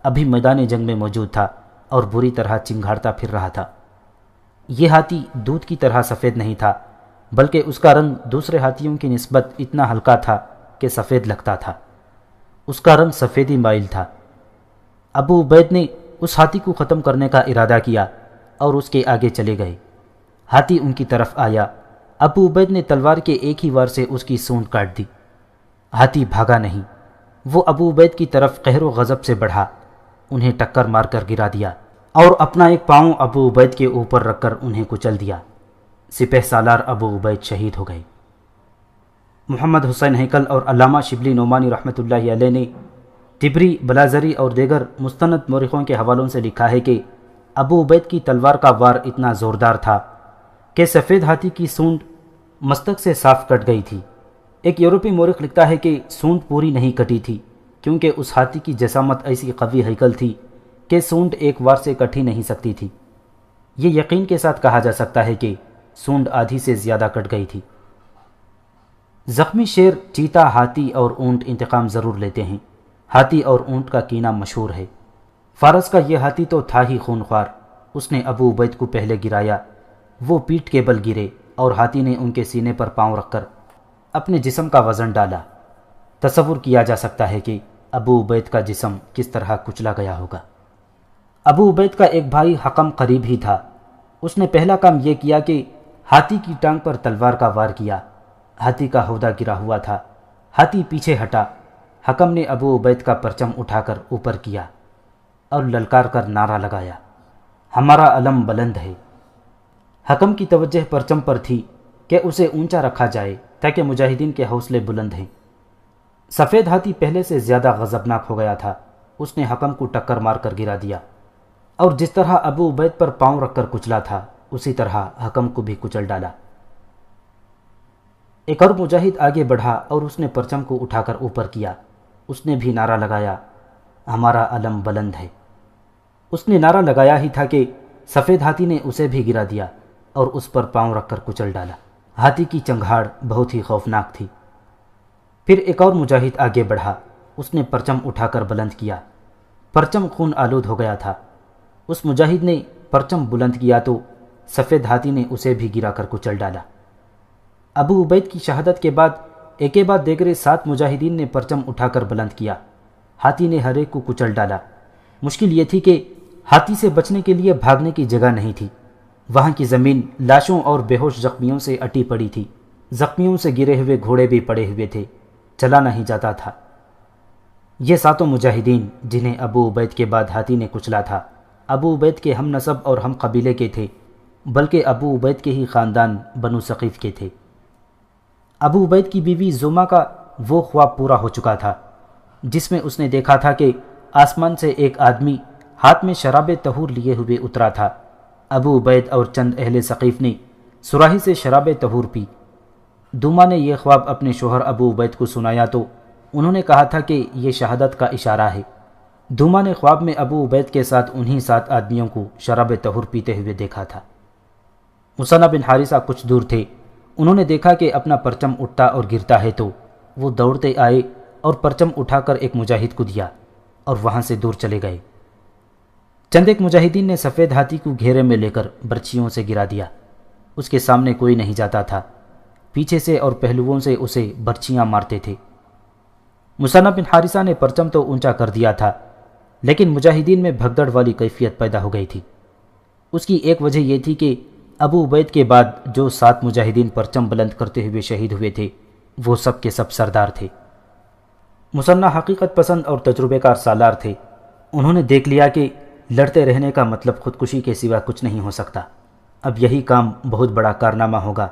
ابھی میدان جنگ میں موجود تھا اور بری طرح چنگھاڑتا پھر رہا تھا۔ یہ ہاتھی دودھ کی طرح سفید نہیں تھا، بلکہ اس کا رنگ دوسرے ہاتھیوں کی نسبت اتنا ہلکا تھا کہ سفید لگتا تھا۔ اس کا رنگ سفیدی مائل تھا۔ ابو عبید نے اس ہاتھی کو ختم کرنے کا ارادہ کیا اور اس کے آگے چلے گئے۔ ہاتھی ان کی طرف آیا۔ ابو عبید نے تلوار کے ایک ہی وار سے اس کی سونڈ کاٹ دی۔ ہاتھی بھاگا نہیں، وہ ابو عبید کی طرف قہر و غضب سے بڑھا، انہیں ٹکر مار کر گرا دیا اور اپنا ایک پاؤں ابو عبید کے اوپر رکھ کر انہیں کچل دیا۔ سپہ سالار ابو عبید شہید ہو گئے۔ محمد حسین ہیکل اور علامہ شبلی نعمانی رحمۃ اللہ علیہ نے طبری، بلازری اور دیگر مستند مورخوں کے حوالوں سے لکھا ہے کہ ابو عبید کی تلوار کا وار اتنا زوردار تھا کہ سفید ہاتھی کی سونڈ مستک سے صاف کٹ گئی تھی۔ ایک یورپی مورخ لکھتا ہے کہ سونڈ پوری نہیں کٹی تھی، کیونکہ اس ہاتھی کی جسامت ایسی قوی ہیکل تھی کہ سونڈ ایک وار سے کٹ ہی نہیں سکتی تھی۔ یہ یقین کے ساتھ کہا جا سکتا ہے کہ سونڈ آدھی سے زیادہ کٹ گئی تھی۔ زخمی شیر، چیتا، ہاتھی اور اونٹ انتقام ضرور لیتے ہیں۔ ہاتھی اور اونٹ کا کینہ مشہور ہے۔ فارس کا یہ ہاتھی تو تھا ہی خونخوار۔ اس نے ابو عبید کو پہلے گرایا، وہ پیٹھ کے بل گرے اور ہاتھی نے ان کے سینے پر پاؤں رکھ کر اپنے جسم کا وزن ڈالا۔ تصور کیا جا سکتا ہے کہ ابو عبید کا جسم کس طرح کچلا گیا ہوگا۔ ابو عبید کا ایک بھائی حکم قریب ہی تھا۔ اس نے پہلا کام یہ کیا کہ ہاتھی کی ٹانگ پر تلوار کا وار کیا۔ ہاتھی کا ہودہ گرا ہوا تھا۔ ہاتھی پیچھے ہٹا۔ حکم نے ابو عبید کا پرچم اٹھا کر اوپر کیا اور للکار کر نعرہ لگایا، ہمارا علم بلند ہے۔ حکم کی توجہ پرچم پر تھی کہ اسے اونچا رکھا جائے تاکہ مجاہدین کے حوصلے بلند ہیں۔ سفید ہاتھی پہلے سے زیادہ غضبناک ہو گیا تھا۔ اس نے حکم کو ٹکر مار کر گرا دیا، اور جس طرح ابو عبید پر پاؤں رکھ کر کچلا تھا اسی طرح حکم کو بھی کچل ڈالا۔ ایک اور مجاہد آگے بڑھا اور اس نے پرچم کو اٹھا کر اوپر کیا۔ اس نے بھی نعرہ لگایا، ہمارا علم بلند ہے۔ اس نے نعرہ لگایا ہی تھا کہ سفید ہاتھی نے اسے بھی گرا دیا اور اس پر پاؤں رکھ کر کچل ڈالا۔ ہاتھی کی چنگھاڑ بہت ہی خوفناک تھی۔ پھر ایک اور مجاہد آگے بڑھا۔ اس نے پرچم اٹھا کر بلند کیا۔ پرچم خون آلود ہو گیا تھا۔ اس مجاہد نے پرچم بلند کیا تو سفید ہاتھی نے اسے بھی گرا کر کچل ڈالا۔ ابو عبید کی شہادت کے بعد ایک کے بعد دیگرے 7 مجاہدین نے پرچم اٹھا کر بلند کیا۔ ہاتھی نے ہر ایک کو کچل ڈالا۔ مشکل یہ تھی کہ ہاتھی سے بچنے کے لیے بھاگنے کی جگہ نہیں تھی۔ وہاں کی زمین لاشوں اور بے ہوش زخمیوں سے اٹی پڑی تھی۔ زخمیوں سے گرے ہوئے گھوڑے بھی پڑے ہوئے تھے، چلا نہیں جاتا تھا۔ یہ 7 مجاہدین جنہیں ابو عبید کے بعد ہاتھی نے کچلا تھا، ابو عبید کے ہم نسب اور ہم قبیلے کے تھے، بلکہ ابو عبید کے ہی خاندان بنو ثقیف کے تھے۔ ابو عبید کی بیوی زوما کا وہ خواب پورا ہو چکا تھا جس میں اس نے دیکھا تھا کہ آسمان سے ایک آدمی ہاتھ میں شراب طہور لیے ہوئے اترا تھا۔ ابو عبید اور چند اہل ثقیف نے صراحی سے شراب طہور پی۔ دوما نے یہ خواب اپنے شوہر ابو عبید کو سنایا تو انہوں نے کہا تھا کہ یہ شہادت کا اشارہ ہے۔ دوما نے خواب میں ابو عبید کے ساتھ انہی 7 آدمیوں کو شراب طہور پیتے ہوئے دیکھا تھا۔ مسنہ بن حارثہ کچھ دور تھے۔ انہوں نے دیکھا کہ اپنا پرچم اٹھتا اور گرتا ہے تو وہ دوڑتے آئے اور پرچم اٹھا کر ایک مجاہد کو دیا اور وہاں سے دور چلے گئے۔ چند ایک مجاہدین نے سفید ہاتھی کو گھیرے میں لے کر برچھیوں سے گرا دیا۔ اس کے سامنے کوئی نہیں جاتا تھا، پیچھے سے اور پہلوؤں سے اسے برچھیاں مارتے تھے۔ مسنہ بن حارثہ نے پرچم تو اونچا کر دیا تھا، لیکن مجاہدین میں بھگدڑ والی کیفیت پیدا ہو گئی تھی۔ اس کی ایک وجہ یہ تھی کہ ابو عبید کے بعد جو 7 مجاہدین پرچم بلند کرتے ہوئے شہید ہوئے تھے وہ سب کے سب سردار تھے۔ مسنہ حقیقت پسند اور تجربے کار سالار تھے۔ انہوں نے دیکھ لیا کہ لڑتے رہنے کا مطلب خودکشی کے سوا کچھ نہیں ہو سکتا۔ اب یہی کام بہت بڑا کارنامہ ہوگا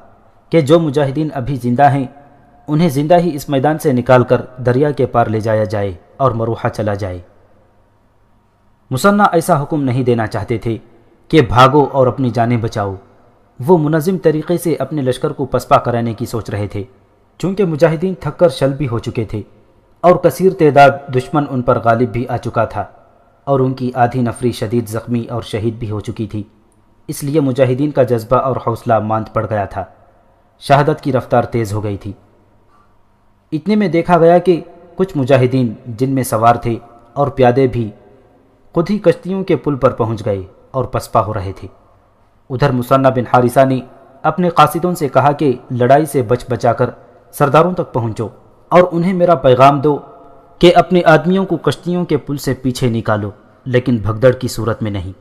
کہ جو مجاہدین ابھی زندہ ہیں انہیں زندہ ہی اس میدان سے نکال کر دریا کے پار لے جایا جائے اور مروحہ چلا جائے۔ مسنہ ایسا حکم نہیں دینا چاہتے تھے کہ بھاگو اور اپنی جانیں بچاؤ۔ وہ منظم طریقے سے اپنے لشکر کو پسپا کرانے کی سوچ رہے تھے، چونکہ مجاہدین تھک کر شل بھی ہو چکے تھے اور کثیر تعداد دشمن ان پر غالب بھی آ چکا تھا اور ان کی آدھی نفری شدید زخمی اور شہید بھی ہو چکی تھی۔ اس لیے مجاہدین کا جذبہ اور حوصلہ ماند پڑ گیا تھا۔ شہادت کی رفتار تیز ہو گئی تھی۔ اتنے میں دیکھا گیا کہ کچھ مجاہدین جن میں سوار تھے اور پیادے بھی خود ہی کشتیوں کے پل پر پہنچ گئے اور پسپا ہو رہے تھے۔ ادھر مسنہ بن حارثہ نے اپنے قاصدوں سے کہا کہ لڑائی سے بچ بچا کر سرداروں تک پہنچو اور انہیں میرا پیغام دو کہ اپنے آدمیوں کو کشتیوں کے پل سے پیچھے نکالو، لیکن بھگدڑ کی صورت میں نہیں۔